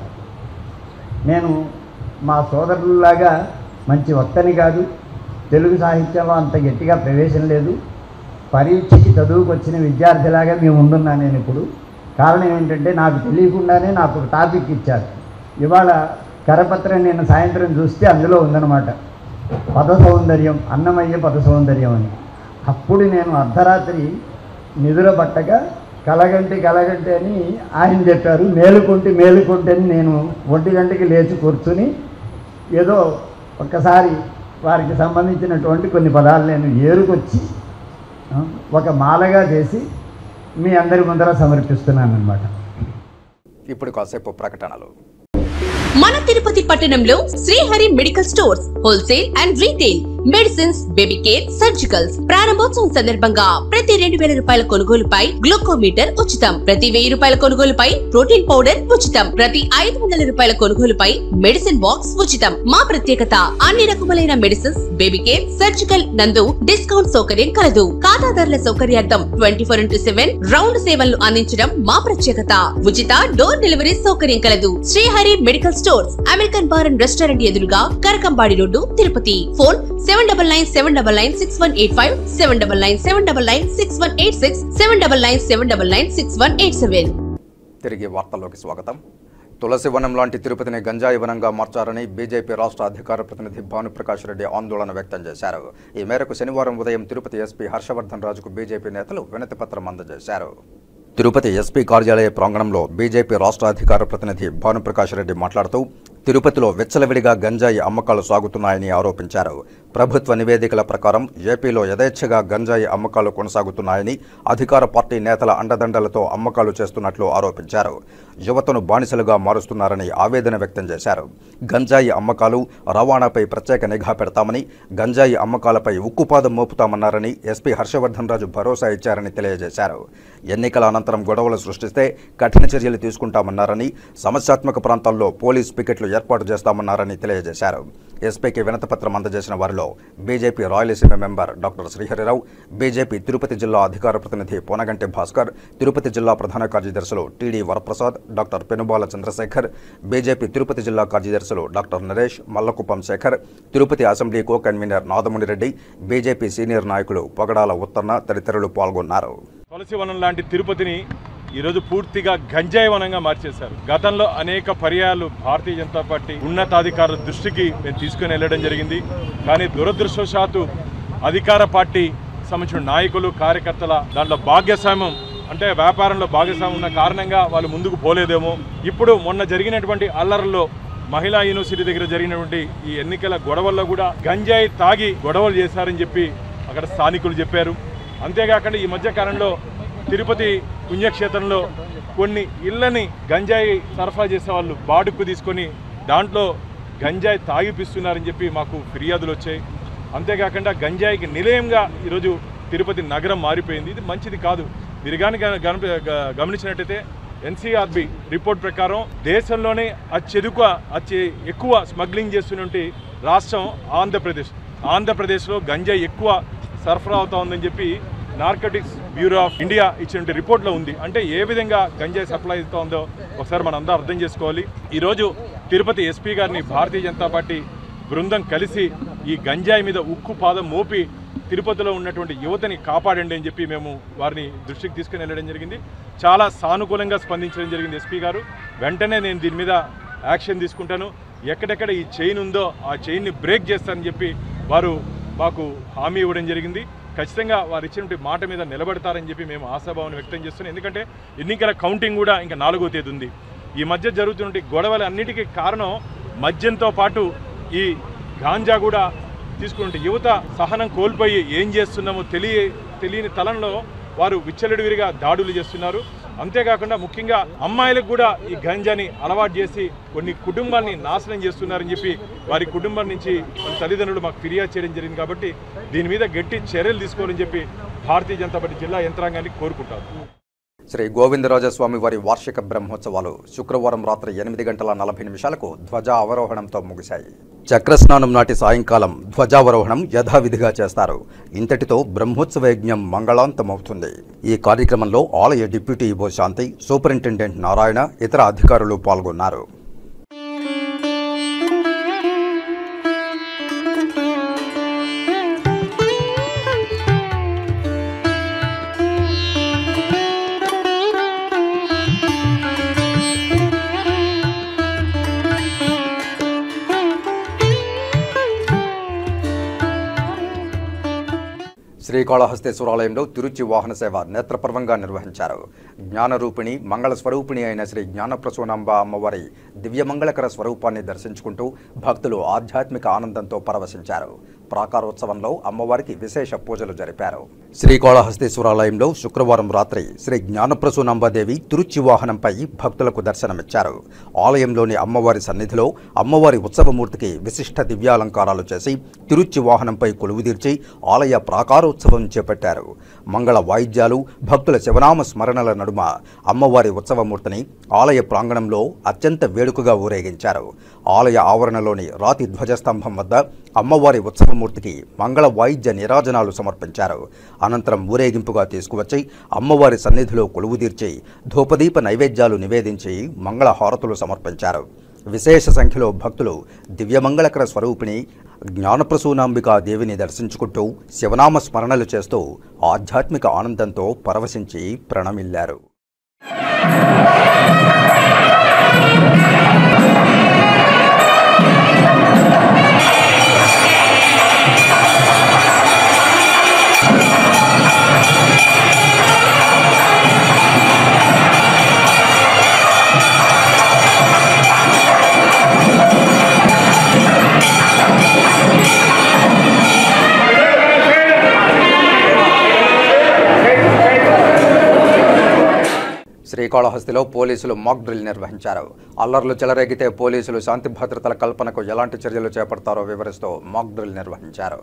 నేను మా సోదరులాగా మంచి వక్తని కాదు, తెలుగు సాహిత్యంలో అంత గట్టిగా ప్రవేశం లేదు, పరీక్షకి చదువుకు వచ్చిన విద్యార్థిలాగా మేము ముందున్నాను నేను ఇప్పుడు. కారణం ఏంటంటే నాకు తెలియకుండానే నాకు ఒక టాపిక్ ఇచ్చారు. ఇవాళ కరపత్రం నేను సాయంత్రం చూస్తే అందులో ఉందన్నమాట పద సౌందర్యం, అన్నమయ్య పద సౌందర్యం అని. అప్పుడు నేను అర్ధరాత్రి నిద్ర పట్టగా కలగంటి అని ఆయన చెప్పారు. మేలుకుంటే అని నేను 1 గంటకి లేచి కూర్చుని ఏదో ఒక్కసారి వారికి సంబంధించినటువంటి కొన్ని పదాలు నేను ఏరుకొచ్చి ఒక మాలగా చేసి మీ అందరి ముందర సమర్పిస్తున్నాను అన్నమాట. ఇప్పుడు కాసేపు ప్రకటనలు. మన తిరుపతి పట్టణంలో Srihari medical stores wholesale and retail medicines, baby care, surgicals. ప్రారంభోత్సవం సందర్భంగా ప్రతి 2000 రూపాయల కొనుగోలుపై గ్లూకోమీటర్ ఉచితం. ప్రతి 1000 రూపాయల కొనుగోలుపై ప్రోటీన్ పౌడర్ ఉచితం. ప్రతి 500 రూపాయల కొనుగోలుపై మెడిసిన్ బాక్స్ ఉచితం. మా ప్రత్యేకత అన్ని రకములైన మెడిసిన్స్, బేబీ కేర్, సర్జికల్ నందు డిస్కౌంట్ సౌకర్యం కలదు. ఖాతాదారుల సౌకర్యార్థం 24/7 రౌండ్ సేవలను అందించడం మా ప్రత్యేకత. ఉచిత డోర్ డెలివరీ సౌకర్యం కలదు. Srihari medical stores, American bar and restaurant ఎదురుగా కరకంబాడి రోడ్డు, తిరుపతి. ఫోన్ 7997996185, 7997996186, 7997996187. తిరిగి వార్తల్లోకి స్వాగతం. తులసి వనం లాంటి తిరుపతిని గంజాయి వనంగా మార్చారని బీజేపీ రాష్ట్ర అధికార ప్రతినిధి భానుప్రకాష్ రెడ్డి ఆందోళన వ్యక్తం చేశారు. ఈ మేరకు శనివారం ఉదయం తిరుపతి ఎస్పీ హర్షవర్ధన్ రాజుకు బీజేపీ నేతలు వినతిపత్రం అందజేశారు. తిరుపతి ఎస్పీ కార్యాలయ ప్రాంగణంలో బీజేపీ రాష్ట్ర అధికార ప్రతినిధి భానుప్రకాష్ రెడ్డి మాట్లాడుతూ తిరుపతిలో విచ్చలవిడిగా గంజాయి అమ్మకాలు సాగుతున్నాయని ఆరోపించారు. ప్రభుత్వ నివేదికల ప్రకారం ఏపీలో యథేచ్ఛగా గంజాయి అమ్మకాలు కొనసాగుతున్నాయని, అధికార పార్టీ నేతల అండదండలతో అమ్మకాలు చేస్తున్నట్లు ఆరోపించారు. యువతను బానిసలుగా మారుస్తున్నారని ఆవేదన వ్యక్తం చేశారు. గంజాయి అమ్మకాలు, రవాణాపై ప్రత్యేక నిఘా పెడతామని, గంజాయి అమ్మకాలపై ఉక్కుపాదం మోపుతామన్నారని ఎస్పీ హర్షవర్ధన్ రాజు భరోసా ఇచ్చారని తెలియజేశారు. ఎన్నికల అనంతరం గొడవలు సృష్టిస్తే కఠిన చర్యలు తీసుకుంటామన్నారని, సమస్యాత్మక ప్రాంతాల్లో పోలీస్ పికెట్లు ఏర్పాటు చేస్తామన్నారని తెలియజేశారు. ఎస్పీకి వినతిపత్రం అందజేసిన వారిలో BJP Rayalaseema member doctor Sriharirao, BJP Tirupati జిల్లా అధికార ప్రతినిధి పోనగంటి భాస్కర్, తిరుపతి జిల్లా ప్రధాన కార్యదర్శులు TD Varaprasad, doctor Penubala Chandrasekhar, BJP Tirupati జిల్లా కార్యదర్శులు doctor Naresh, Mallakuppam Sekhar, Tirupati assembly co convener Nadamunireddy, BJP senior నాయకులు పొగడాల ఉత్తన్న తదితరులు పాల్గొన్నారు. తులసి వనం లాంటి తిరుపతిని ఈరోజు పూర్తిగా గంజాయి వనంగా మార్చేశారు. గతంలో అనేక పర్యాయాలు భారతీయ జనతా పార్టీ ఉన్నతాధికారుల దృష్టికి మేము తీసుకుని వెళ్ళడం జరిగింది. కానీ దురదృష్టవశాత్తు అధికార పార్టీ సంబంధించిన నాయకులు, కార్యకర్తల దాంట్లో భాగస్వామ్యం, అంటే వ్యాపారంలో భాగస్వామ్యం ఉన్న కారణంగా వాళ్ళు ముందుకు పోలేదేమో. ఇప్పుడు మొన్న జరిగినటువంటి అల్లర్లో మహిళా యూనివర్సిటీ దగ్గర జరిగినటువంటి ఈ ఎన్నికల గొడవల్లో కూడా గంజాయి తాగి గొడవలు చేశారని చెప్పి అక్కడ స్థానికులు చెప్పారు. అంతేకాకుండా ఈ మధ్య కాలంలో తిరుపతి పుణ్యక్షేత్రంలో కొన్ని ఇళ్లని గంజాయి సరఫరా చేసేవాళ్ళు బాడుక్కు తీసుకొని దాంట్లో గంజాయి తాగిపిస్తున్నారని చెప్పి మాకు ఫిర్యాదులు వచ్చాయి. అంతేకాకుండా గంజాయికి నిలయంగా ఈరోజు తిరుపతి నగరం మారిపోయింది. ఇది మంచిది కాదు. మీరు కానీ గమనించినట్టయితే ఎన్సీఆర్బి రిపోర్ట్ ప్రకారం దేశంలోనే ఎక్కువ స్మగ్లింగ్ చేస్తున్నటువంటి రాష్ట్రం ఆంధ్రప్రదేశ్లో గంజాయి ఎక్కువ సరఫరా అవుతా ఉందని చెప్పి నార్కోటిక్స్ బ్యూరో ఆఫ్ ఇండియా ఇచ్చినటువంటి రిపోర్ట్లో ఉంది. అంటే ఏ విధంగా గంజాయి సప్లై అవుతా ఉందో ఒకసారి మనం అందరూ అర్థం చేసుకోవాలి. ఈరోజు తిరుపతి ఎస్పీ గారిని భారతీయ జనతా పార్టీ బృందం కలిసి ఈ గంజాయి మీద ఉక్కు పాదం మోపి తిరుపతిలో ఉన్నటువంటి యువతని కాపాడండి అని చెప్పి మేము వారిని దృష్టికి తీసుకుని వెళ్ళడం జరిగింది. చాలా సానుకూలంగా స్పందించడం జరిగింది ఎస్పీ గారు. వెంటనే నేను దీని మీద యాక్షన్ తీసుకుంటాను, ఎక్కడెక్కడ ఈ చైన్ ఉందో ఆ చైన్ని బ్రేక్ చేస్తానని చెప్పి వారు మాకు హామీ ఇవ్వడం జరిగింది. ఖచ్చితంగా వారు ఇచ్చినటువంటి మాట మీద నిలబడతారని చెప్పి మేము ఆశాభావాన్ని వ్యక్తం చేస్తున్నాం. ఎందుకంటే ఎన్నికల కౌంటింగ్ కూడా ఇంకా 4వ తేదీ ఉంది. ఈ మధ్య జరుగుతున్న గొడవలు అన్నిటికీ కారణం మద్యంతో పాటు ఈ గాంజా కూడా తీసుకుంటే యువత సహనం కోల్పోయి ఏం చేస్తున్నామో తెలియని తలంలో వారు విచ్చలవిడిగా దాడులు చేస్తున్నారు. అంతేకాకుండా ముఖ్యంగా అమ్మాయిలకు కూడా ఈ గంజాని అలవాటు చేసి కొన్ని కుటుంబాలని నాశనం చేస్తున్నారని చెప్పి వారి కుటుంబం నుంచి వాళ్ళ తల్లిదండ్రులు మాకు ఫిర్యాదు చేయడం జరిగింది. కాబట్టి దీని మీద గట్టి చర్యలు తీసుకోవాలని చెప్పి భారతీయ జనతా పార్టీ జిల్లా యంత్రాంగాన్ని కోరుకుంటారు. శ్రీ గోవిందరాజస్వామి వారి వార్షిక బ్రహ్మోత్సవాలు శుక్రవారం రాత్రి 8:40 ధ్వజ అవరోహణంతో ముగిశాయి. చక్రస్నానం నాటి సాయంకాలం ధ్వజావరోహణం యథావిధిగా చేస్తారు. ఇంతటితో బ్రహ్మోత్సవ యజ్ఞం మంగళాంతమవుతుంది. ఈ కార్యక్రమంలో ఆలయ డిప్యూటీ ఈవో శాంతి, సూపరింటెండెంట్ నారాయణ, ఇతర అధికారులు పాల్గొన్నారు. శ్రీకాళహస్తేశ్వరాలయంలో తిరుచి వాహన సేవ నేత్రపర్వంగా నిర్వహించారు. జ్ఞానరూపిణి, మంగళ స్వరూపిణి అయిన శ్రీ జ్ఞానప్రసూనాంబ అమ్మవారి దివ్యమంగళకర స్వరూపాన్ని దర్శించుకుంటూ భక్తులు ఆధ్యాత్మిక ఆనందంతో పరవశించారు. ప్రాకారోత్సవంలో అమ్మవారికి విశేష పూజలు జరిపారు. శ్రీకాళహస్తీశ్వరాలయంలో శుక్రవారం రాత్రి శ్రీ జ్ఞానప్రసూనాంబాదేవి తిరుచి వాహనంపై భక్తులకు దర్శనమిచ్చారు. ఆలయంలోని అమ్మవారి సన్నిధిలో అమ్మవారి ఉత్సవమూర్తికి విశిష్ట దివ్యాలంకారాలు చేసి తిరుచి వాహనంపై కొలువుదీర్చి ఆలయ ప్రాకారోత్సవం చేపట్టారు. మంగళ వాయిద్యాలు, భక్తుల శివనామ స్మరణల నడుమ అమ్మవారి ఉత్సవమూర్తిని ఆలయ ప్రాంగణంలో అత్యంత వేడుకగా ఊరేగించారు. ఆలయ ఆవరణలోని రాతి ధ్వజస్తంభం వద్ద అమ్మవారి ఉత్సవమూర్తికి మంగళ వాయిద్య నీరాజనాలు సమర్పించారు. అనంతరం ఊరేగింపుగా తీసుకువచ్చి అమ్మవారి సన్నిధిలో కొలువుదీర్చి ధూపదీప నైవేద్యాలు నివేదించి మంగళ హారతులు సమర్పించారు. విశేష సంఖ్యలో భక్తులు దివ్యమంగళకర స్వరూపిణి జ్ఞానప్రసూనాంబికా దేవిని దర్శించుకుంటూ శివనామ స్మరణలు చేస్తూ ఆధ్యాత్మిక ఆనందంతో పరవశించి ప్రణమిల్లారు. శ్రీకాళహస్తిలో పోలీసులు మాక్ డ్రిల్ నిర్వహించారు. అల్లర్లు చెలరేగితే పోలీసులు శాంతి భద్రతల కల్పనకు ఎలాంటి చర్యలు చేపడతారో వివరిస్తూ మాక్ డ్రిల్ నిర్వహించారు.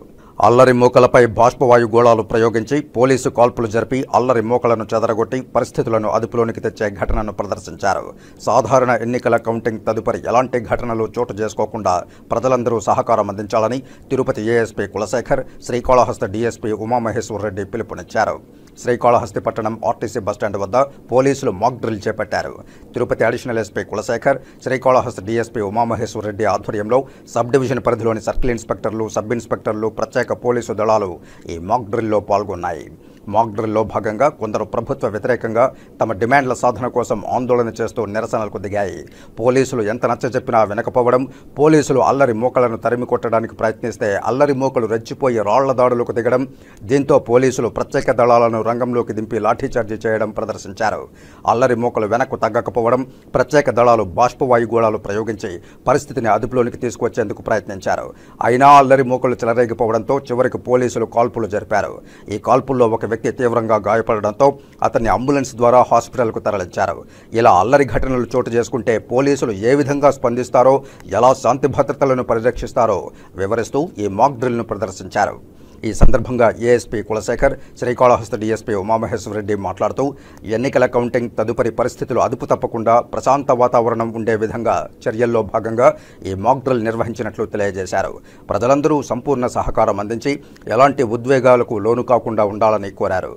అల్లరి మూకలపై బాష్పవాయు గోళాలు ప్రయోగించి పోలీసు కాల్పులు జరిపి అల్లరి మూకలను చెదరగొట్టి పరిస్థితులను అదుపులోనికి తెచ్చే ఘటనను ప్రదర్శించారు. సాధారణ ఎన్నికల కౌంటింగ్ తదుపరి ఎలాంటి ఘటనలు చోటు చేసుకోకుండా ప్రజలందరూ సహకారం అందించాలని తిరుపతి ఏఎస్పీ కులశేఖర్, శ్రీకాళహస్తి డీఎస్పీ ఉమామహేశ్వర్ రెడ్డి పిలుపునిచ్చారు. శ్రీకాళహస్తి పట్టణం ఆర్టీసీ బస్టాండ్ వద్ద పోలీసులు మాక్ డ్రిల్ చేపట్టారు. Tirupati additional SP Kulasekhar, Srikalahasti DSP Umamaheshwar Reddy ఆధ్వర్యంలో సబ్ డివిజన్ పరిధిలోని సర్కిల్ ఇన్స్పెక్టర్లు, సబ్ ఇన్స్పెక్టర్లు, ప్రత్యేక పోలీసు దళాలు ఈ మాక్ డ్రిల్లో పాల్గొన్నాయి. మాక్ డ్రిల్లో భాగంగా కొందరు ప్రభుత్వ వ్యతిరేకంగా తమ డిమాండ్ల సాధన కోసం ఆందోళన చేస్తూ నిరసనలకు దిగాయి. పోలీసులు ఎంత నచ్చజెప్పినా వినకపోవడం, పోలీసులు అల్లరి మూకలను తరిమి కొట్టడానికి ప్రయత్నిస్తే అల్లరి మూకలు రెచ్చిపోయి రాళ్ల దాడులకు దిగడం, దీంతో పోలీసులు ప్రత్యేక దళాలను రంగంలోకి దింపి లాఠీచార్జీ చేయడం ప్రదర్శించారు. అల్లరి మూకలు వెనక్కు తగ్గకపోవడం, ప్రత్యేక దళాలు బాష్పవాయు గోళాలు ప్రయోగించి పరిస్థితిని అదుపులోనికి తీసుకువచ్చేందుకు ప్రయత్నించారు. అయినా అల్లరి మూకలు చెలరేగిపోవడంతో చివరికి పోలీసులు కాల్పులు జరిపారు. ఈ కాల్పుల్లో ఒక వ్యక్తి తీవ్రంగా గాయపడడంతో అతన్ని అంబులెన్స్ ద్వారా హాస్పిటల్కు తరలించారు. ఇలా అల్లరి ఘటనలు చోటు చేసుకుంటే పోలీసులు ఏ విధంగా స్పందిస్తారో, ఎలా శాంతి భద్రతలను పరిరక్షిస్తారో వివరిస్తూ ఈ మాక్ డ్రిల్ను ప్రదర్శించారు. ఈ సందర్భంగా ఏఎస్పీ కులశేఖర్, శ్రీకాళహస్తి డీఎస్పీ ఉమామహేశ్వర్ రెడ్డి మాట్లాడుతూ ఎన్నికల కౌంటింగ్ తదుపరి పరిస్థితులు అదుపు తప్పకుండా ప్రశాంత వాతావరణం ఉండే విధంగా చర్యల్లో భాగంగా ఈ మాక్ డ్రిల్ నిర్వహించినట్లు తెలియజేశారు. ప్రజలందరూ సంపూర్ణ సహకారం అందించి ఎలాంటి ఉద్వేగాలకు లోను కాకుండా ఉండాలని కోరారు.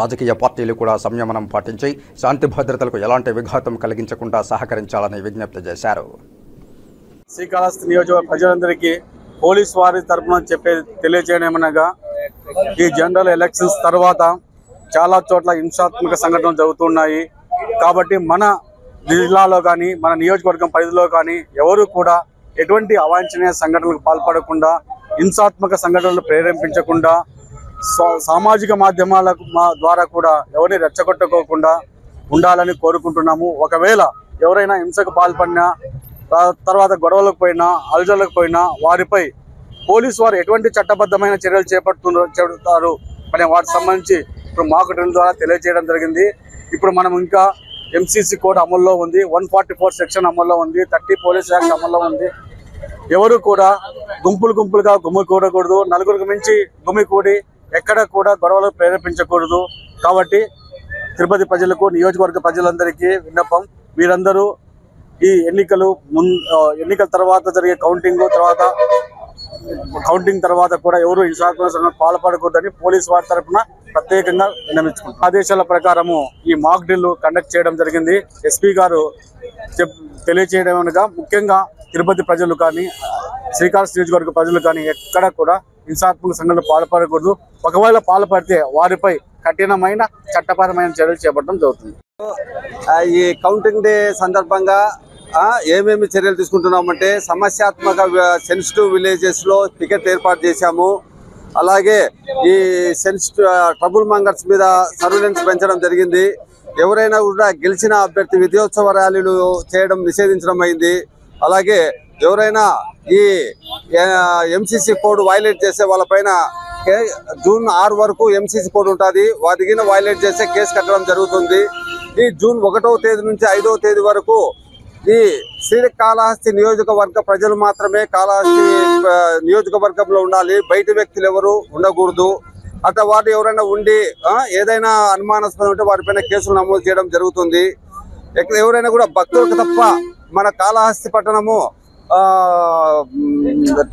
రాజకీయ పార్టీలు కూడా సంయమనం పాటించి శాంతి భద్రతలకు ఎలాంటి విఘాతం కలిగించకుండా సహకరించాలని విజ్ఞప్తి చేశారు. శ్రీకాళహస్తి నియోజకవర్గ ప్రజలందరికీ పోలీస్ వారి తరఫున తెలియజేయడం ఏమనగా, ఈ జనరల్ ఎలక్షన్స్ తర్వాత చాలా చోట్ల హింసాత్మక సంఘటనలు జరుగుతున్నాయి. కాబట్టి మన జిల్లాలో కానీ మన నియోజకవర్గం పరిధిలో కానీ ఎవరు కూడా ఎటువంటి అవాంఛనీయ సంఘటనలకు పాల్పడకుండా, హింసాత్మక సంఘటనలు ప్రేరేపించకుండా, సామాజిక మాధ్యమాల ద్వారా కూడా ఎవరిని రెచ్చగొట్టుకోకుండా ఉండాలని కోరుకుంటున్నాము. ఒకవేళ ఎవరైనా హింసకు పాల్పడినా, తర్వాత గొడవలకు పోయినా, అలజలకు పోయినా వారిపై పోలీసు వారు ఎటువంటి చట్టబద్ధమైన చర్యలు చేపడతారు అనే వాటికి సంబంధించి ఇప్పుడు మాక్ డ్రిల్ ద్వారా తెలియజేయడం జరిగింది. ఇప్పుడు మనం ఇంకా ఎంసీసీ కోడ్ అమల్లో ఉంది, 144 సెక్షన్ అమల్లో ఉంది, 30 పోలీస్ యాక్ట్ అమల్లో ఉంది. ఎవరు కూడా గుంపులుగా గుమికూడకూడదు, నలుగురికి మించి గుమికూడి ఎక్కడ కూడా గొడవలు ప్రేరేపించకూడదు. కాబట్టి తిరుపతి ప్రజలకు, నియోజకవర్గ ప్రజలందరికీ విన్నపం, మీరందరూ ఈ ఎన్నికల తర్వాత జరిగే కౌంటింగ్ తర్వాత కూడా ఎవరు హింసాత్మక పాల్పడకూడదని పోలీసు వారి తరఫున ప్రత్యేకంగా విన్నవించుకుంటారు. ఆదేశాల ప్రకారము ఈ మాక్ డ్రిల్ కండక్ట్ చేయడం జరిగింది. ఎస్పీ గారు తెలియచేయడం అనగా, ముఖ్యంగా తిరుపతి ప్రజలు కానీ శ్రీకాళహస్తి నియోజకవర్గ ప్రజలు కానీ ఎక్కడ కూడా హింసాత్మక సంఘటనలు పాల్పడకూడదు. ఒకవేళ పాల్పడితే వారిపై కఠినమైన చట్టపరమైన చర్యలు చేపట్టడం జరుగుతుంది. ఈ కౌంటింగ్ డే సందర్భంగా ఏమేమి చర్యలు తీసుకుంటున్నామంటే, సమస్యాత్మక సెన్సిటివ్ విలేజెస్లో పికెట్ ఏర్పాటు చేశాము. అలాగే ఈ ట్రబుల్ మంగర్స్ మీద సర్వేలెన్స్ పెంచడం జరిగింది. ఎవరైనా కూడా గెలిచిన అభ్యర్థి విజయోత్సవ ర్యాలీలు చేయడం నిషేధించడం అయింది. అలాగే ఎవరైనా ఈ ఎంసీసీ కోడ్ వైలేట్ చేసే వాళ్ళపైన జూన్ 6 వరకు ఎంసీసీ కోడ్ ఉంటుంది. వాటికి వైలేట్ చేస్తే కేసు కట్టడం జరుగుతుంది. ఈ జూన్ 1వ తేదీ నుంచి 5వ తేదీ వరకు ఈ శ్రీకాళహస్తి నియోజకవర్గ ప్రజలు మాత్రమే కాళహస్తి నియోజకవర్గంలో ఉండాలి. బయట వ్యక్తులు ఎవరు ఉండకూడదు. అట్లా వారు ఎవరైనా ఉండి ఏదైనా అనుమానాస్పదం ఉంటే వారిపైన కేసులు నమోదు చేయడం జరుగుతుంది. ఎవరైనా కూడా భక్తులకు తప్ప మన కాళహస్తి పట్టణము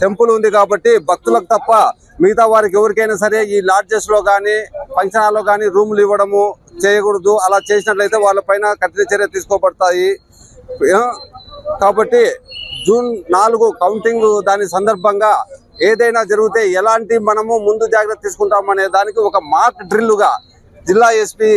టెంపుల్ ఉంది కాబట్టి భక్తులకు తప్ప మిగతా వారికి ఎవరికైనా సరే ఈ లాడ్జెస్ లో కానీ ఫంక్షన్ హాల్లో కానీ రూములు ఇవ్వడము చేయకూడదు. అలా చేసినట్లయితే వాళ్ళపైన కఠిన చర్య తీసుకోబడతాయి. కాబట్టి జూన్ 4 కౌంటింగ్ దాని సందర్భంగా ఏదైనా జరిగితే ఎలాంటి మనము ముందు జాగ్రత్త తీసుకుంటామనే దానికి ఒక మాక్ డ్రిల్లుగా జిల్లా ఎస్పీ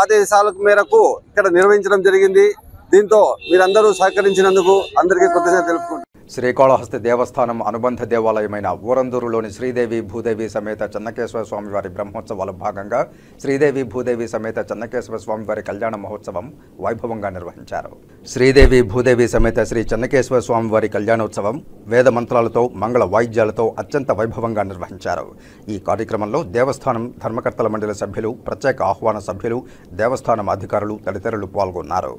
ఆదేశాల మేరకు ఇక్కడ నిర్వహించడం జరిగింది. దీంతో మీరందరూ సహకరించినందుకు అందరికీ కృతజ్ఞతలు తెలుపుకుంటున్నాను. శ్రీకాళహస్తి దేవస్థానం అనుబంధ దేవాలయమైన ఊరందూరులోని శ్రీదేవి భూదేవి సమేత చెన్నకేశ్వర స్వామివారి బ్రహ్మోత్సవాల భాగంగా శ్రీదేవి భూదేవి సమేత చెన్నకేశ్వర స్వామివారి కళ్యాణ మహోత్సవం వైభవంగా నిర్వహించారు. శ్రీదేవి భూదేవి సమేత శ్రీ చెన్నకేశ్వర స్వామివారి కళ్యాణోత్సవం వేద మంత్రాలతో మంగళ వాయిద్యాలతో అత్యంత వైభవంగా నిర్వహించారు. ఈ కార్యక్రమంలో దేవస్థానం ధర్మకర్తల మండలి సభ్యులు, ప్రత్యేక ఆహ్వాన సభ్యులు, దేవస్థానం అధికారులు తదితరులు పాల్గొన్నారు.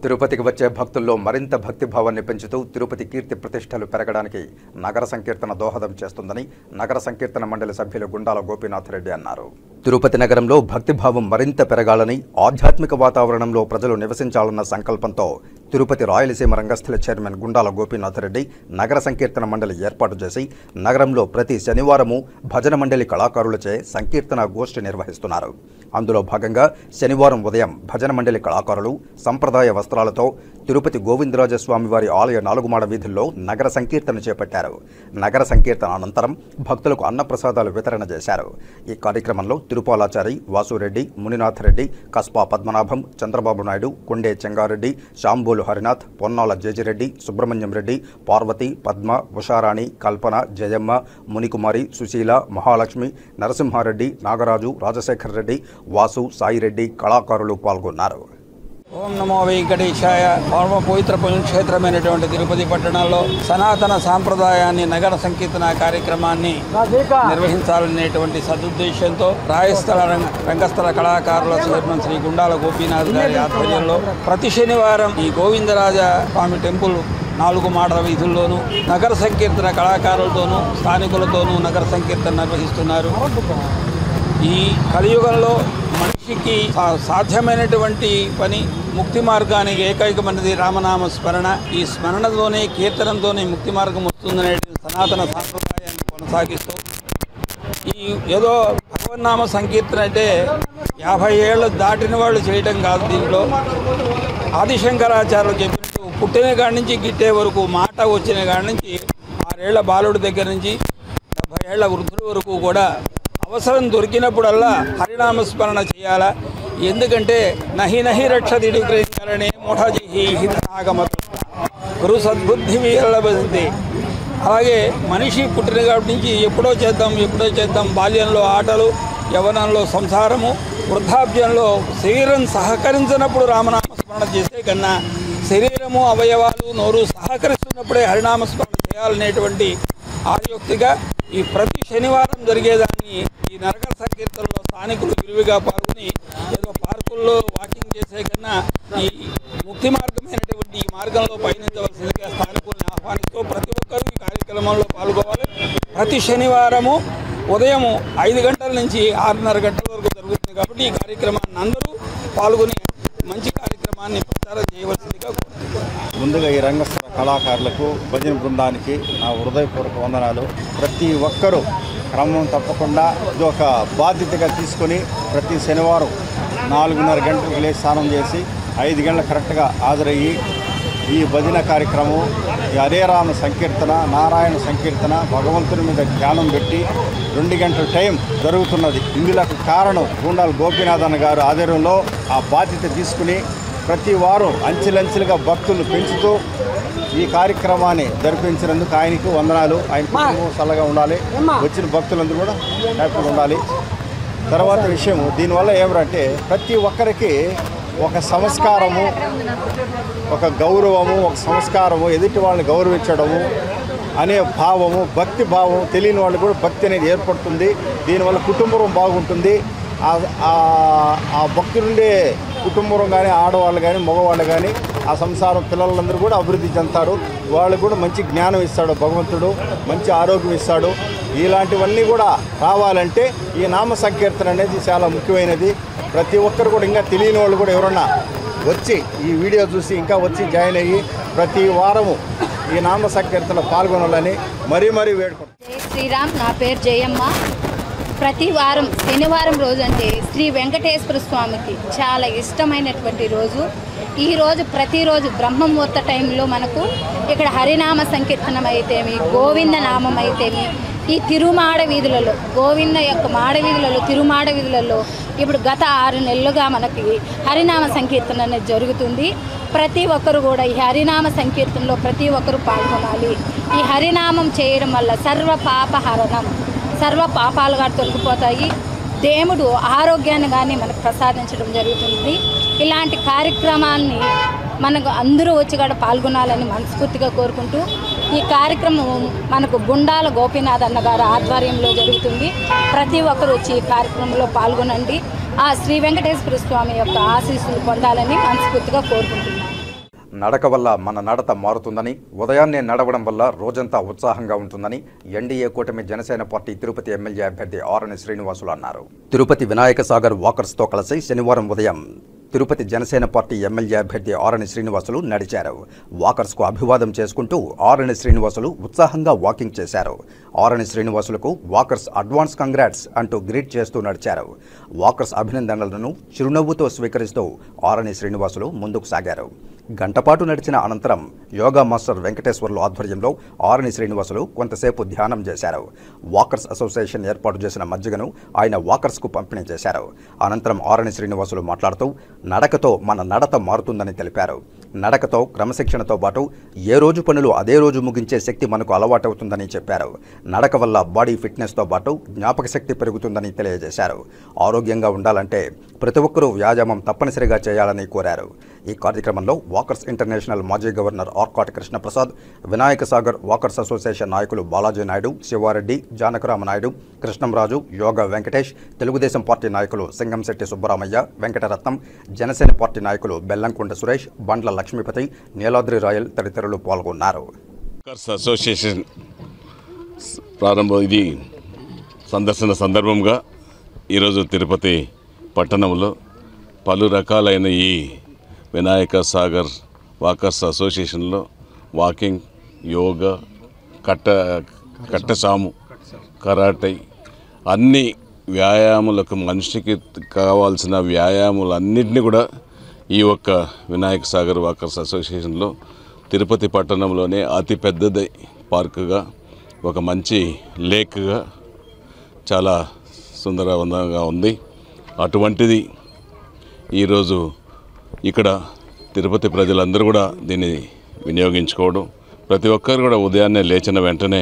తిరుపతికి వచ్చే భక్తుల్లో మరింత భక్తిభావాన్ని పెంచుతూ తిరుపతి కీర్తి ప్రతిష్టలు పెరగడానికి నగర సంకీర్తన దోహదం చేస్తుందని నగర సంకీర్తన మండలి సభ్యులు గుండాల గోపీనాథ్ రెడ్డి అన్నారు. తిరుపతి నగరంలో భక్తిభావం మరింత పెరగాలని, ఆధ్యాత్మిక వాతావరణంలో ప్రజలు నివసించాలన్న సంకల్పంతో తిరుపతి రాయలసీమ రంగస్థల చైర్మన్ గుండాల గోపీనాథ్ రెడ్డి నగర సంకీర్తన మండలి ఏర్పాటు చేసి నగరంలో ప్రతి శనివారము భజన మండలి కళాకారులచే సంకీర్తన గోష్ఠి నిర్వహిస్తున్నారు. అందులో భాగంగా శనివారం ఉదయం భజన మండలి కళాకారులు సంప్రదాయ వస్త్రాలతో తిరుపతి గోవిందరాజస్వామి వారి ఆలయ 4 మాడ వీధుల్లో నగర సంకీర్తన చేపట్టారు. నగర సంకీర్తన అనంతరం భక్తులకు అన్నప్రసాదాలు వితరణ చేశారు. ఈ కార్యక్రమంలో తిరుపాలాచారి, వాసురెడ్డి, మునినాథ్ రెడ్డి, కస్పా పద్మనాభం, చంద్రబాబు నాయుడు, కొండే చెంగారెడ్డి, శాంబోలు హరినాథ్, పొన్నాల జేజిరెడ్డి, సుబ్రహ్మణ్యం రెడ్డి, పార్వతి, పద్మ, ఉషారాణి, కల్పన, జయమ్మ, మునికుమారి, సుశీల, మహాలక్ష్మి, నరసింహారెడ్డి, నాగరాజు, రాజశేఖర్ రెడ్డి, వాసు, సాయిరెడ్డి కళాకారులు పాల్గొన్నారు. ఓం నమో వెంకటేశాయ. పరమ పవిత్ర పుణ్యక్షేత్రమైనటువంటి తిరుపతి పట్టణంలో సనాతన సాంప్రదాయాన్ని నగర సంకీర్తన కార్యక్రమాన్ని నిర్వహించాలనేటువంటి సదుద్దేశంతో రాయస్థల రంగస్థల కళాకారుల చైర్మన్ శ్రీ గుండాల గోపీనాథ్ గారి ఆధ్వర్యంలో ప్రతి శనివారం ఈ గోవిందరాజ స్వామి టెంపుల్ 4 మాడ వీధుల్లోనూ నగర సంకీర్తన కళాకారులతోనూ స్థానికులతోనూ నగర సంకీర్తన నిర్వహిస్తున్నారు. ఈ కలియుగంలో మనిషికి సాధ్యమైనటువంటి పని ముక్తి మార్గానికి ఏకైకమైనది రామనామ స్మరణ. ఈ స్మరణతోనే కీర్తనంతోనే ముక్తి మార్గం వస్తుందనే సనాతన సాంప్రదాయాన్ని కొనసాగిస్తూ ఈ ఏదో భగవన్నామ సంకీర్తన అంటే 50 ఏళ్ళు దాటిన వాళ్ళు చేయటం కాదు. దీంట్లో ఆదిశంకరాచార్యులు చెప్పినట్టు పుట్టిన కాడి నుంచి గిట్టే వరకు మాట వచ్చిన కాడి నుంచి 6 ఏళ్ల బాలుడి దగ్గర నుంచి 70 ఏళ్ల వృద్ధుల వరకు కూడా అవసరం దొరికినప్పుడల్లా హరినామస్మరణ చేయాలా. ఎందుకంటే నహి నహి రక్షదిడి గ్రహించాలనే మోఠాజీ హితనాగమత గురు సద్బుద్ధి వీరలబింది. అలాగే మనిషి పుట్టిన కాబట్టి నుంచి ఎప్పుడో చేద్దాం బాల్యంలో ఆటలు, యవ్వనంలో సంసారము, వృద్ధాప్యంలో శరీరం సహకరించినప్పుడు రామనామస్మరణ చేసే కన్నా శరీరము, అవయవాలు, నోరు సహకరిస్తున్నప్పుడే హరినామస్మరణ చేయాలనేటువంటి ఆయోక్తిగా ఈ ప్రతి శనివారం జరిగేదాన్ని ఈ నగర సంకీర్తనలో స్థానికులు విరివిగా పాల్గొని ఏదో పార్కుల్లో వాకింగ్ చేసే కన్నా ఈ ముక్తి మార్గమైనటువంటి ఈ మార్గంలో పయనించవలసిందిగా స్థానికుల్ని ఆహ్వానిస్తూ ప్రతి ఒక్కరూ ఈ కార్యక్రమంలో పాల్గొవాలి. ప్రతి శనివారము ఉదయం 5 గంటల నుంచి 6:30 గంటల వరకు జరుగుతుంది కాబట్టి ఈ కార్యక్రమాన్ని అందరూ పాల్గొని మంచి కార్యక్రమాన్ని ప్రచారం చేయవలసిందిగా కోరుతున్నాను. ముందుగా ఈ రంగస్థల కళాకారులకు, భజన బృందానికి నా హృదయపూర్వక వందనాలు. ప్రతి ఒక్కరూ క్రమం తప్పకుండా ఇది ఒక బాధ్యతగా తీసుకొని ప్రతి శనివారం 4:30 గంటలకు లేచి స్నానం చేసి 5 గంటల కరెక్ట్గా హాజరయ్యి ఈ భజన కార్యక్రమం, ఈ హరే రామ సంకీర్తన, నారాయణ సంకీర్తన, భగవంతుని మీద ధ్యానం పెట్టి 2 గంటల టైం జరుగుతున్నది. ఇందులో కారణం గుండాల గోపీనాథన్ గారు ఆధ్వర్యంలో ఆ బాధ్యత తీసుకుని ప్రతి వారం అంచెలంచెలుగా భక్తులు పెంచుతూ ఈ కార్యక్రమాన్ని జరిపించినందుకు ఆయనకు వందనాలు. ఆయన కుటుంబం చల్లగా ఉండాలి, వచ్చిన భక్తులందరూ కూడా హ్యాపీగా ఉండాలి. తర్వాత విషయం దీనివల్ల ఏమిటంటే ప్రతి ఒక్కరికి ఒక సంస్కారము, ఒక గౌరవము, ఒక సంస్కారము, ఎదుటి వాళ్ళని గౌరవించడము అనే భావము, భక్తి భావం తెలియని వాళ్ళు కూడా భక్తి అనేది ఏర్పడుతుంది. దీనివల్ల కుటుంబం బాగుంటుంది. ఆ భక్తి నుండే కుటుంబం కానీ ఆడవాళ్ళు కానీ మగవాళ్ళు కానీ ఆ సంసారం పిల్లలందరూ కూడా అభివృద్ధి చెందుతారు. వాళ్ళకు కూడా మంచి జ్ఞానం ఇస్తాడు భగవంతుడు, మంచి ఆరోగ్యం ఇస్తాడు. ఇలాంటివన్నీ కూడా రావాలంటే ఈ నామ సంకీర్తన అనేది చాలా ముఖ్యమైనది. ప్రతి ఒక్కరు కూడా ఇంకా తెలియని వాళ్ళు కూడా ఎవరన్నా వచ్చి ఈ వీడియో చూసి ఇంకా వచ్చి జాయిన్ అయ్యి ప్రతి వారము ఈ నామ సంకీర్తనలో పాల్గొనాలని మరీ వేడుకుంటాం. జై శ్రీరామ్. నా పేరు జయమ్మ. ప్రతి వారం శనివారం రోజు అంటే శ్రీ వెంకటేశ్వర స్వామికి చాలా ఇష్టమైనటువంటి రోజు. ఈ రోజు ప్రతిరోజు బ్రహ్మముహూర్త టైంలో మనకు ఇక్కడ హరినామ సంకీర్తనం అయితేమి, గోవింద నామం అయితేమి, ఈ తిరుమాడ వీధులలో గోవింద యొక్క మాడ వీధులలో తిరుమాడ వీధులలో ఇప్పుడు గత 6 నెలలుగా మనకి హరినామ సంకీర్తన అనేది జరుగుతుంది. ప్రతి ఒక్కరు కూడా ఈ హరినామ సంకీర్తనలో ప్రతి ఒక్కరు పాల్గొనాలి. ఈ హరినామం చేయడం వల్ల సర్వ పాపాలుగా తొలగిపోతాయి. దేవుడు ఆరోగ్యాన్ని కానీ మనకు ప్రసాదించడం జరుగుతుంది. ఇలాంటి కార్యక్రమాన్ని మనకు అందరూ వచ్చి కూడా పాల్గొనాలని మనస్ఫూర్తిగా కోరుకుంటూ ఈ కార్యక్రమం మనకు గుండాల గోపీనాథ్ అన్న గారి ఆధ్వర్యంలో జరుగుతుంది. ప్రతి ఒక్కరు వచ్చి ఈ కార్యక్రమంలో పాల్గొనండి. ఆ శ్రీ వెంకటేశ్వర స్వామి యొక్క ఆశీస్సులు పొందాలని మనస్ఫూర్తిగా కోరుకుంటున్నాను. నడక వల్ల మన నడత మారుతుందని, ఉదయాన్నే నడవడం వల్ల రోజంతా ఉత్సాహంగా ఉంటుందని ఎన్డీఏ కూటమి జనసేన పార్టీ తిరుపతి ఎమ్మెల్యే అభ్యర్థి ఆరణి శ్రీనివాసులు అన్నారు. తిరుపతి వినాయక సాగర్ వాకర్స్తో కలిసి శనివారం ఉదయం తిరుపతి జనసేన పార్టీ ఎమ్మెల్యే అభ్యర్థి ఆరణి శ్రీనివాసులు నడిచారు. వాకర్స్కు అభివాదం చేసుకుంటూ ఆరణి శ్రీనివాసులు ఉత్సాహంగా వాకింగ్ చేశారు. ఆరణి శ్రీనివాసులకు వాకర్స్ అడ్వాన్స్ కంగ్రాట్స్ అంటూ గ్రీట్ చేస్తూ నడిచారు. వాకర్స్ అభినందనలను చిరునవ్వుతో స్వీకరిస్తూ ఆరణి శ్రీనివాసులు ముందుకు సాగారు. గంటపాటు నడిచిన అనంతరం యోగా మాస్టర్ వెంకటేశ్వర్లు ఆధ్వర్యంలో ఆరణి శ్రీనివాసులు కొంతసేపు ధ్యానం చేశారు. వాకర్స్ అసోసియేషన్ ఏర్పాటు చేసిన మజ్జిగను ఆయన వాకర్స్కు పంపిణీ చేశారు. అనంతరం ఆరణి శ్రీనివాసులు మాట్లాడుతూ నడకతో మన నడత మారుతుందని తెలిపారు. నడకతో క్రమశిక్షణతో పాటు ఏ రోజు పనులు అదే రోజు ముగించే శక్తి మనకు అలవాటవుతుందని చెప్పారు. నడక వల్ల బాడీ ఫిట్నెస్తో పాటు జ్ఞాపక శక్తి పెరుగుతుందని తెలియజేశారు. ఆరోగ్యంగా ఉండాలంటే ప్రతి ఒక్కరూ వ్యాయామం తప్పనిసరిగా చేయాలని కోరారు. ఈ కార్యక్రమంలో వాకర్స్ ఇంటర్నేషనల్ మాజీ governor Arkati Krishnaprasad, Vinayaka Sagar walkers association నాయకులు బాలాజీ నాయుడు, శివారెడ్డి, జానకరామనాయుడు, కృష్ణంరాజు, యోగా వెంకటేష్, తెలుగుదేశం పార్టీ నాయకులు సింగంశెట్టి సుబ్బరామయ్య, వెంకటరత్నం, జనసేన పార్టీ నాయకులు బెల్లంకొండ సురేష్, బండ్ల లక్ష్మీపతి, నీలాద్రి రాయల్ తదితరులు పాల్గొన్నారు. వాకర్స్ అసోసియేషన్ ప్రారంభం ఇది సందర్శన సందర్భంగా ఈరోజు తిరుపతి పట్టణంలో పలు రకాలైన ఈ వినాయక సాగర్ వాకర్స్ అసోసియేషన్లో వాకింగ్, యోగా, కట్టసాము, కరాటే అన్ని వ్యాయామాలకు మనిషికి కావాల్సిన వ్యాయామాలన్నింటినీ కూడా ఈ ఒక్క వినాయక సాగర్ వాకర్స్ అసోసియేషన్లో తిరుపతి పట్టణంలోనే అతి పెద్దది పార్కుగా, ఒక మంచి లేక్గా చాలా సుందరవంతంగా ఉంది. అటువంటిది ఈరోజు ఇక్కడ తిరుపతి ప్రజలందరూ కూడా దీన్ని వినియోగించుకోవడం, ప్రతి ఒక్కరు కూడా ఉదయాన్నే లేచిన వెంటనే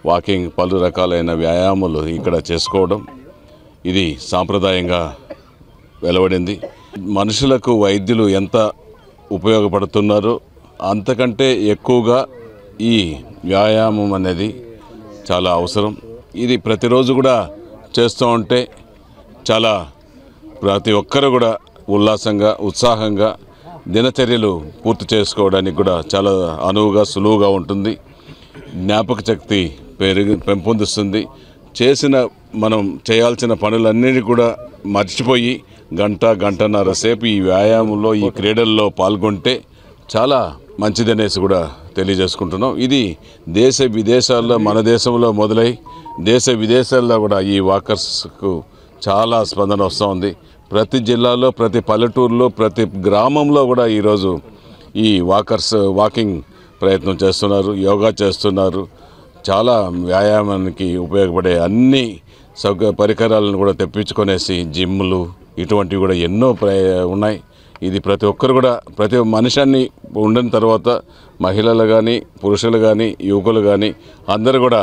వాకింగ్, పలు రకాలైన వ్యాయామాలు ఇక్కడ చేసుకోవడం ఇది సాంప్రదాయంగా వెలువడింది. మనుషులకు వైద్యులు ఎంత ఉపయోగపడుతున్నారో అంతకంటే ఎక్కువగా ఈ వ్యాయామం అనేది చాలా అవసరం. ఇది ప్రతిరోజు కూడా చేస్తూ ఉంటే చాలా ప్రతి ఒక్కరు కూడా ఉల్లాసంగా, ఉత్సాహంగా దినచర్యలు పూర్తి చేసుకోవడానికి కూడా చాలా అనువుగా, సులువుగా ఉంటుంది. జ్ఞాపక శక్తి పెంపొందిస్తుంది. మనం చేయాల్సిన పనులన్నిటి కూడా మర్చిపోయి గంటన్నర సేపు ఈ వ్యాయామంలో, ఈ క్రీడల్లో పాల్గొంటే చాలా మంచిదనేసి కూడా తెలియజేసుకుంటున్నాం. ఇది దేశ విదేశాల్లో, మన దేశంలో మొదలై దేశ విదేశాల్లో కూడా ఈ వాకర్స్కు చాలా స్పందన వస్తూ ఉంది. ప్రతి జిల్లాలో, ప్రతి పల్లెటూరులో, ప్రతి గ్రామంలో కూడా ఈరోజు ఈ వాకింగ్ ప్రయత్నం చేస్తున్నారు, యోగా చేస్తున్నారు. చాలా వ్యాయామానికి ఉపయోగపడే అన్ని పరికరాలను కూడా తెప్పించుకొనేసి జిమ్లు ఇటువంటివి కూడా ఎన్నో ఉన్నాయి. ఇది ప్రతి ఒక్కరు కూడా ప్రతి మనిషిని ఉండిన తర్వాత మహిళలు కానీ పురుషులు కానీ యువకులు కానీ అందరూ కూడా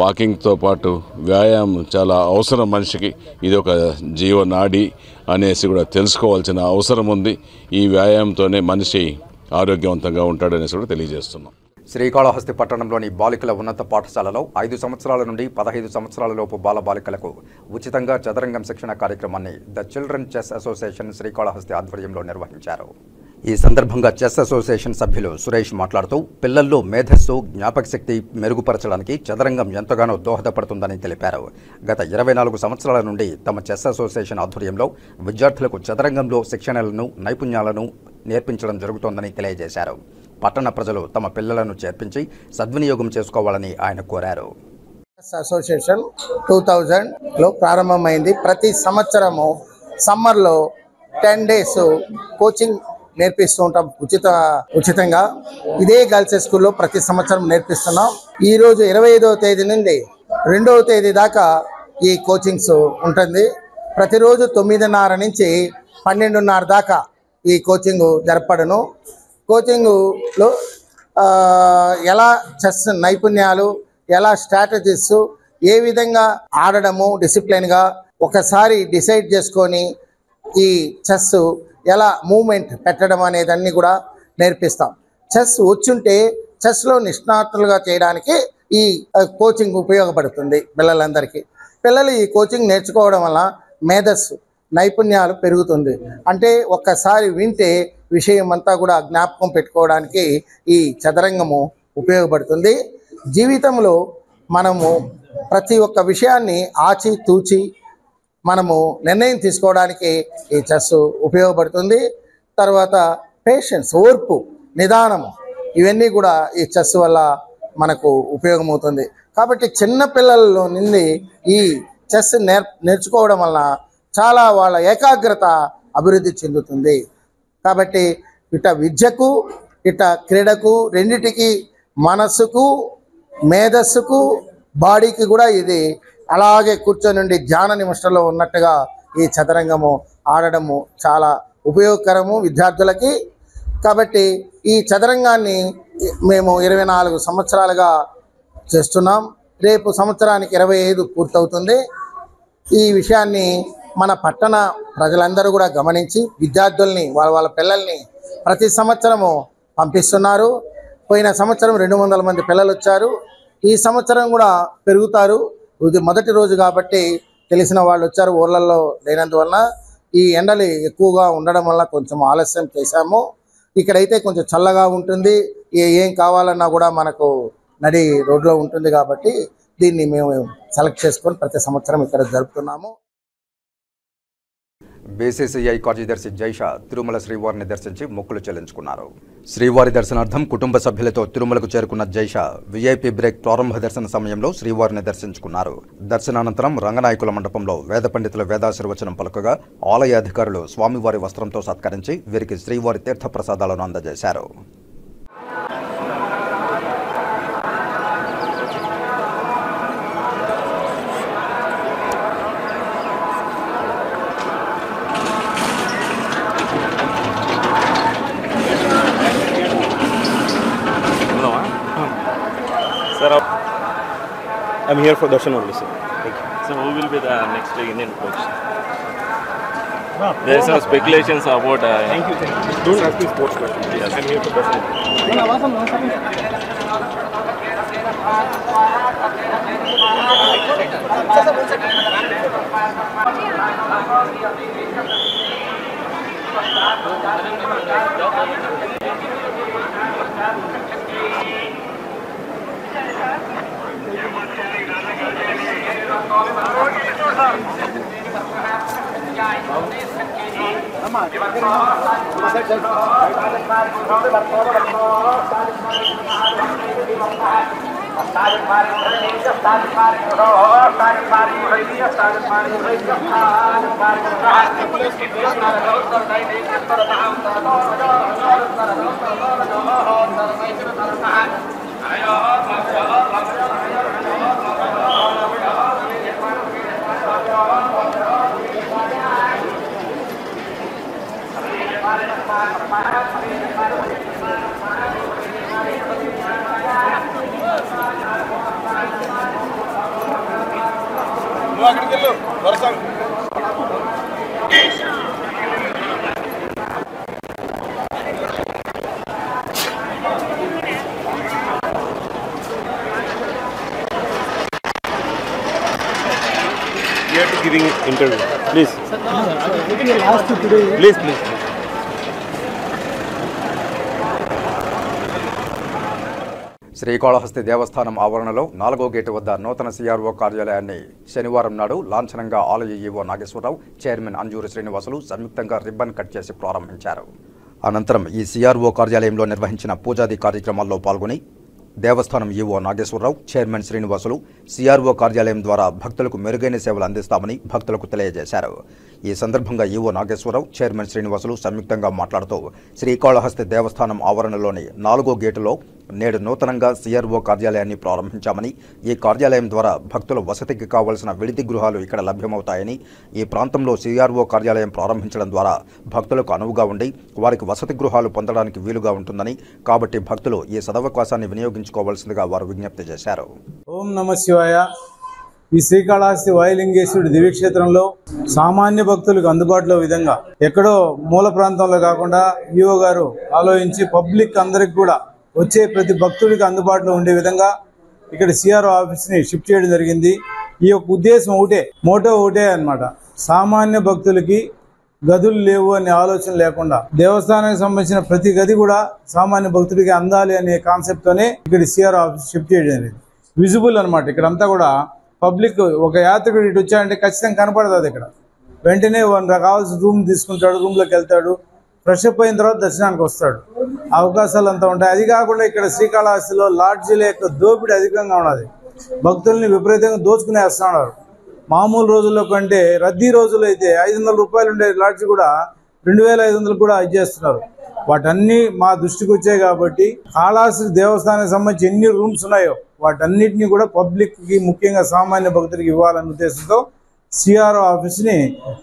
వాకింగ్తో పాటు వ్యాయామం చాలా అవసరం మనిషికి. ఇది ఒక జీవనాడి అనేసి కూడా తెలుసుకోవాల్సిన అవసరం ఉంది. ఈ వ్యాయామంతోనే మనిషి ఆరోగ్యవంతంగా ఉంటాడనేసి కూడా తెలియజేస్తున్నాం. శ్రీకాళహస్తి పట్టణంలోని బాలికల ఉన్నత పాఠశాలలో 5 సంవత్సరాల నుండి 15 సంవత్సరాల లోపు బాలబాలికలకు ఉచితంగా చదరంగం శిక్షణ కార్యక్రమాన్ని the children chess association Srikalahasti ఆధ్వర్యంలో నిర్వహించారు. ఈ సందర్భంగా చెస్ అసోసియేషన్ సభ్యులు సురేష్ మాట్లాడుతూ పిల్లల్లో మేధస్సు జ్ఞాపక శక్తి మెరుగుపరచడానికి చదరంగం ఎంతగానో దోహదపడుతుందని తెలిపారు. గత 24 సంవత్సరాల నుండి తమ చెస్ అసోసియేషన్ ఆధ్వర్యంలో విద్యార్థులకు చదరంగంలో శిక్షణలను నైపుణ్యాలను నేర్పించడం జరుగుతోందని తెలియజేశారు. పట్టణ ప్రజలు తమ పిల్లలను చేర్పించి సద్వినియోగం చేసుకోవాలని ఆయన కోరారు. అసోసియేషన్ 2000లో ప్రారంభమైంది. ప్రతి సంవత్సరము సమ్మర్లో 10 days కోచింగ్ నేర్పిస్తూ ఉంటాం ఉచితంగా. ఇదే గర్ల్స్ స్కూల్లో ప్రతి సంవత్సరం నేర్పిస్తున్నాం. ఈరోజు 25వ తేదీ నుండి 2వ తేదీ దాకా ఈ కోచింగ్స్ ఉంటుంది. ప్రతిరోజు 9:30 నుంచి 12:30 దాకా ఈ కోచింగ్ జరపడను. కోచింగ్లో ఎలా చెస్ నైపుణ్యాలు, ఎలా స్ట్రాటజీస్, ఏ విధంగా ఆడడము డిసిప్లిన్గా ఒకసారి డిసైడ్ చేసుకొని ఈ చెస్ ఎలా మూమెంట్ పెట్టడం అనేదాన్ని కూడా నేర్పిస్తాం. చెస్ వచ్చుంటే చెస్లో నిష్ణాతులుగా చేయడానికి ఈ కోచింగ్ ఉపయోగపడుతుంది పిల్లలందరికీ. పిల్లలు ఈ కోచింగ్ నేర్చుకోవడం వల్ల మేధస్సు నైపుణ్యాలు పెరుగుతుంది. అంటే ఒక్కసారి వింటే విషయం అంతా కూడా జ్ఞాపకం పెట్టుకోవడానికి ఈ చదరంగము ఉపయోగపడుతుంది. జీవితంలో మనము ప్రతి ఒక్క విషయాన్ని ఆచితూచి మనము నిర్ణయం తీసుకోవడానికి ఈ చెస్ ఉపయోగపడుతుంది. తర్వాత పేషెన్స్, ఓర్పు, నిదానము, ఇవన్నీ కూడా ఈ చెస్ వల్ల మనకు ఉపయోగమవుతుంది. కాబట్టి చిన్నపిల్లల నుండి ఈ చెస్ నేర్చుకోవడం వల్ల చాలా వాళ్ళ ఏకాగ్రత అభివృద్ధి చెందుతుంది. కాబట్టి ఇట విద్యకు ఇట క్రీడకు రెండిటికి మనస్సుకు మేధస్సుకు బాడీకి కూడా ఇది అలాగే కూర్చొని ధ్యాన నిమష్టంలో ఉన్నట్టుగా ఈ చదరంగము ఆడడము చాలా ఉపయోగకరము విద్యార్థులకి. కాబట్టి ఈ చదరంగాన్ని మేము 24 సంవత్సరాలుగా చేస్తున్నాం. రేపు సంవత్సరానికి 25 పూర్తవుతుంది. ఈ విషయాన్ని మన పట్టణ ప్రజలందరూ కూడా గమనించి విద్యార్థుల్ని వాళ్ళ పిల్లల్ని ప్రతి సంవత్సరము పంపిస్తున్నారు. పోయిన సంవత్సరం 200 మంది పిల్లలు వచ్చారు. ఈ సంవత్సరం కూడా పెరుగుతారు. ఇది మొదటి రోజు కాబట్టి తెలిసిన వాళ్ళు వచ్చారు. ఊళ్ళల్లో లేనందువల్ల ఈ ఎండలు ఎక్కువగా ఉండడం వల్ల కొంచెం ఆలస్యం చేశాము. ఇక్కడైతే కొంచెం చల్లగా ఉంటుంది. ఏం కావాలన్నా కూడా మనకు నడి రోడ్లో ఉంటుంది. కాబట్టి దీన్ని మేము సెలెక్ట్ చేసుకొని ప్రతి సంవత్సరం ఇక్కడ జరుపుతున్నాము. బీసీసీఐ కార్యదర్శి జైషా తిరుమల శ్రీవారిని దర్శించి మొక్కులు చెల్లించుకున్నారు. శ్రీవారి దర్శనార్థం కుటుంబ సభ్యులతో తిరుమలకు చేరుకున్న జైషా వీఐపీ బ్రేక్ ప్రారంభ దర్శన సమయంలో శ్రీవారిని దర్శించుకున్నారు. దర్శనానంతరం రంగనాయకుల మండపంలో వేద పండితుల వేదాశీర్వచనం పలుకగా ఆలయ అధికారులు స్వామివారి వస్త్రంతో సత్కరించి వీరికి శ్రీవారి తీర్థ ప్రసాదాలను అందజేశారు. Sir, I'm here for darshan only, sir. Thank you. So, who will be the next Indian coach? There are some speculations about. Thank you. Don't ask me sports questions. Yes. I'm here for darshan. Giving interview, please. Please. Srikalahasti దేవస్థానం ఆవరణలో 4వ gate వద్ద నూతన CRO కార్యాలయాన్ని శనివారం నాడు లాంఛనంగా ఆలయ EO Nageswara Rao, chairman Anjuri Srinivasulu సంయుక్తంగా రిబ్బన్ కట్ చేసి ప్రారంభించారు. అనంతరం ఈ సిఆర్ఓ కార్యాలయంలో నిర్వహించిన పూజాది కార్యక్రమాల్లో పాల్గొని దేవస్థానం EO Nageswara Rao, chairman Srinivasulu CRO కార్యాలయం ద్వారా భక్తులకు మెరుగైన సేవలు అందిస్తామని భక్తులకు తెలియజేశారు. ఈ సందర్భంగా ఈవో నాగేశ్వరరావు, చైర్మన్ శ్రీనివాసులు సంయుక్తంగా మాట్లాడుతూ శ్రీకాళహస్తి దేవస్థానం ఆవరణలోని 4వ గేటులో నేడు నూతనంగా సిఆర్ఓ కార్యాలయాన్ని ప్రారంభించామని, ఈ కార్యాలయం ద్వారా భక్తుల వసతికి కావలసిన విడిది గృహాలు ఇక్కడ లభ్యమవుతాయని, ఈ ప్రాంతంలో సిఆర్ఓ కార్యాలయం ప్రారంభించడం ద్వారా భక్తులకు అనువుగా ఉండి వారికి వసతి గృహాలు పొందడానికి వీలుగా ఉంటుందని, కాబట్టి భక్తులు ఈ సదవకాశాన్ని వినియోగించుకోవాల్సిందిగా వారు విజ్ఞప్తి చేశారు. ఓం నమః శివాయ. ఈ శ్రీకాళహస్తి వాయులింగేశ్వరుడి దివ్యక్షేత్రంలో సామాన్య భక్తులకు అందుబాటులో విధంగా ఎక్కడో మూల ప్రాంతంలో కాకుండా ఈవో గారు ఆలోచించి పబ్లిక్ అందరికి కూడా వచ్చే ప్రతి భక్తుడికి అందుబాటులో ఉండే విధంగా ఇక్కడ సిఆర్ఓ ఆఫీస్ని షిఫ్ట్ చేయడం జరిగింది. ఈ యొక్క ఉద్దేశం మోటో ఒకటే అన్నమాట. సామాన్య భక్తులకి గదులు లేవు అనే ఆలోచన లేకుండా దేవస్థానానికి సంబంధించిన ప్రతి గది కూడా సామాన్య భక్తుడికి అందాలి అనే కాన్సెప్ట్తోనే ఇక్కడ సిఆర్ఓ ఆఫీస్ షిఫ్ట్ చేయడం జరిగింది. విజిబుల్ అనమాట. ఇక్కడంతా కూడా పబ్లిక్ ఒక యాత్రికుడు ఇటు వచ్చాడంటే ఖచ్చితంగా కనపడుతుంది. ఇక్కడ వెంటనే కావాల్సిన రూమ్ తీసుకుంటాడు, రూమ్లోకి వెళ్తాడు, ఫ్రెష్ అప్ అయిన తర్వాత దర్శనానికి వస్తాడు. అవకాశాలు అంతా ఉంటాయి. అది కాకుండా ఇక్కడ శ్రీకాళహస్తిలో లాడ్జీల యొక్క దోపిడీ అధికంగా ఉన్నది. భక్తుల్ని విపరీతంగా దోచుకునే వస్తున్నారు. మామూలు రోజుల్లో కంటే రద్దీ రోజుల్లో అయితే 500 రూపాయలు ఉండే లాడ్జీ కూడా 2500 కూడా ఇచ్చేస్తున్నారు. వాటన్నీ మా దృష్టికి వచ్చాయి కాబట్టి కాళహస్తి దేవస్థానానికి సంబంధించి ఎన్ని రూమ్స్ ఉన్నాయో వాటన్నిటిని కూడా పబ్లిక్కి, ముఖ్యంగా సామాన్య భక్తులకి ఇవ్వాలనే ఉద్దేశంతో సిఆర్ఓ ఆఫీస్ని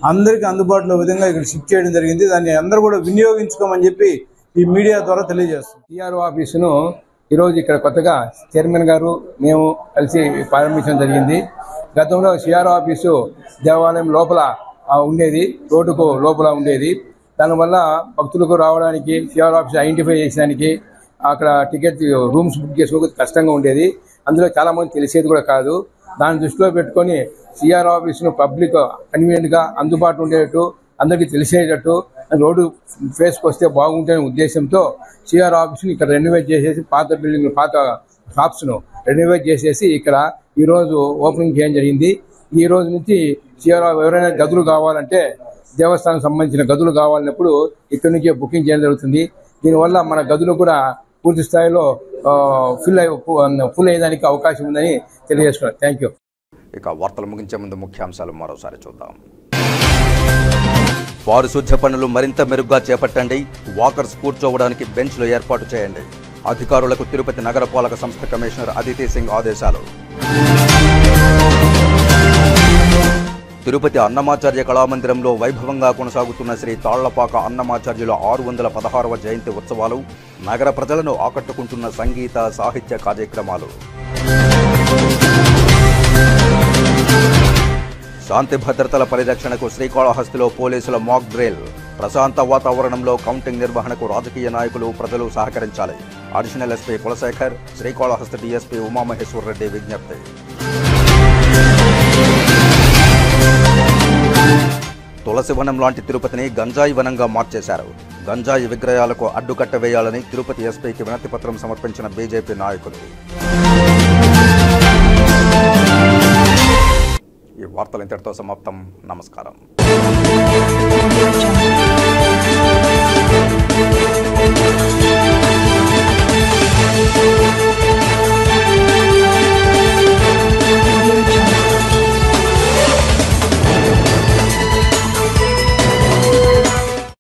అందరికీ అందుబాటులో విధంగా ఇక్కడ షిఫ్ట్ చేయడం జరిగింది. దాన్ని అందరూ కూడా వినియోగించుకోమని చెప్పి ఈ మీడియా ద్వారా తెలియజేస్తాం. సిఆర్ఓ ఆఫీసును ఈరోజు ఇక్కడ కొత్తగా చైర్మన్ గారు మేము కలిసి ప్రారంభించడం జరిగింది. గతంలో సిఆర్ఓ ఆఫీసు దేవాలయం లోపల ఉండేది, రోడ్డుకు లోపల ఉండేది. దానివల్ల భక్తులకు రావడానికి, సిఆర్ఓ ఆఫీస్ ఐడెంటిఫై చేసడానికి, అక్కడ టికెట్ రూమ్స్ బుక్ చేసుకోవడానికి కష్టంగా ఉండేది. అందులో చాలామంది తెలిసేది కూడా కాదు. దాన్ని దృష్టిలో పెట్టుకొని సిఆర్ఓ ఆఫీసును పబ్లిక్ కన్వీనియంట్గా అందుబాటులో ఉండేటట్టు, అందరికీ తెలిసేటట్టు, రోడ్డు ఫేస్కి వస్తే బాగుంటుందనే ఉద్దేశంతో సిఆర్ఓ ఆఫీస్ని ఇక్కడ రెనోవేట్ చేసేసి పాత బిల్డింగ్, పాత షాప్స్ను రెనోవేట్ చేసేసి ఇక్కడ ఈరోజు ఓపెనింగ్ చేయడం జరిగింది. ఈ రోజు నుంచి సిఆర్ఓ ఎవరైనా గదులు కావాలంటే, దేవస్థానం సంబంధించిన గదులు కావాలన్నప్పుడు ఇక్కడి నుంచే బుకింగ్ చేయడం జరుగుతుంది. దీనివల్ల మన గదులు కూడా పూర్తి స్థాయిలో ఫుల్ అయ్యేదానికి అవకాశం ఉందని తెలియజేస్తున్నాను. Thank you. ఇక వార్తలు ముగించే ముందు ముఖ్యాంశాలు మరోసారి చూద్దాం. పారిశుధ్య పనులు మరింత మెరుగ్గా చేపట్టండి, వాకర్స్ కూర్చోవడానికి బెంచ్లు ఏర్పాటు చేయండి. అధికారులకు తిరుపతి నగరపాలక సంస్థ కమిషనర్ అదితి సింగ్ ఆదేశాలు. తిరుపతి అన్నమాచార్య కళామందిరంలో వైభవంగా కొనసాగుతున్న శ్రీ తాళ్లపాక అన్నమాచార్యుల 616వ జయంతి ఉత్సవాలు, నగర ప్రజలను ఆకట్టుకుంటున్న సంగీత, సాహిత్య కార్యక్రమాలు. శాంతి భద్రతల పరిరక్షణకు శ్రీకాళహస్తిలో పోలీసుల మాక్ డ్రిల్. ప్రశాంత వాతావరణంలో కౌంటింగ్ నిర్వహణకు రాజకీయ నాయకులు, ప్రజలు సహకరించాలి. Additional SP Kulasekhar, Srikalahasti DSP Umamaheshwar Reddy విజ్ఞప్తి. తులసివనం లాంటి తిరుపతిని గంజాయి వనంగా మార్చేశారు. గంజాయి విక్రయాలకు అడ్డుకట్ట వేయాలని తిరుపతి ఎస్పీకి వినతి పత్రం సమర్పించిన బీజేపీ నాయకులు. ఈ వార్తలు ఇంతటితో సమాప్తం. నమస్కారం.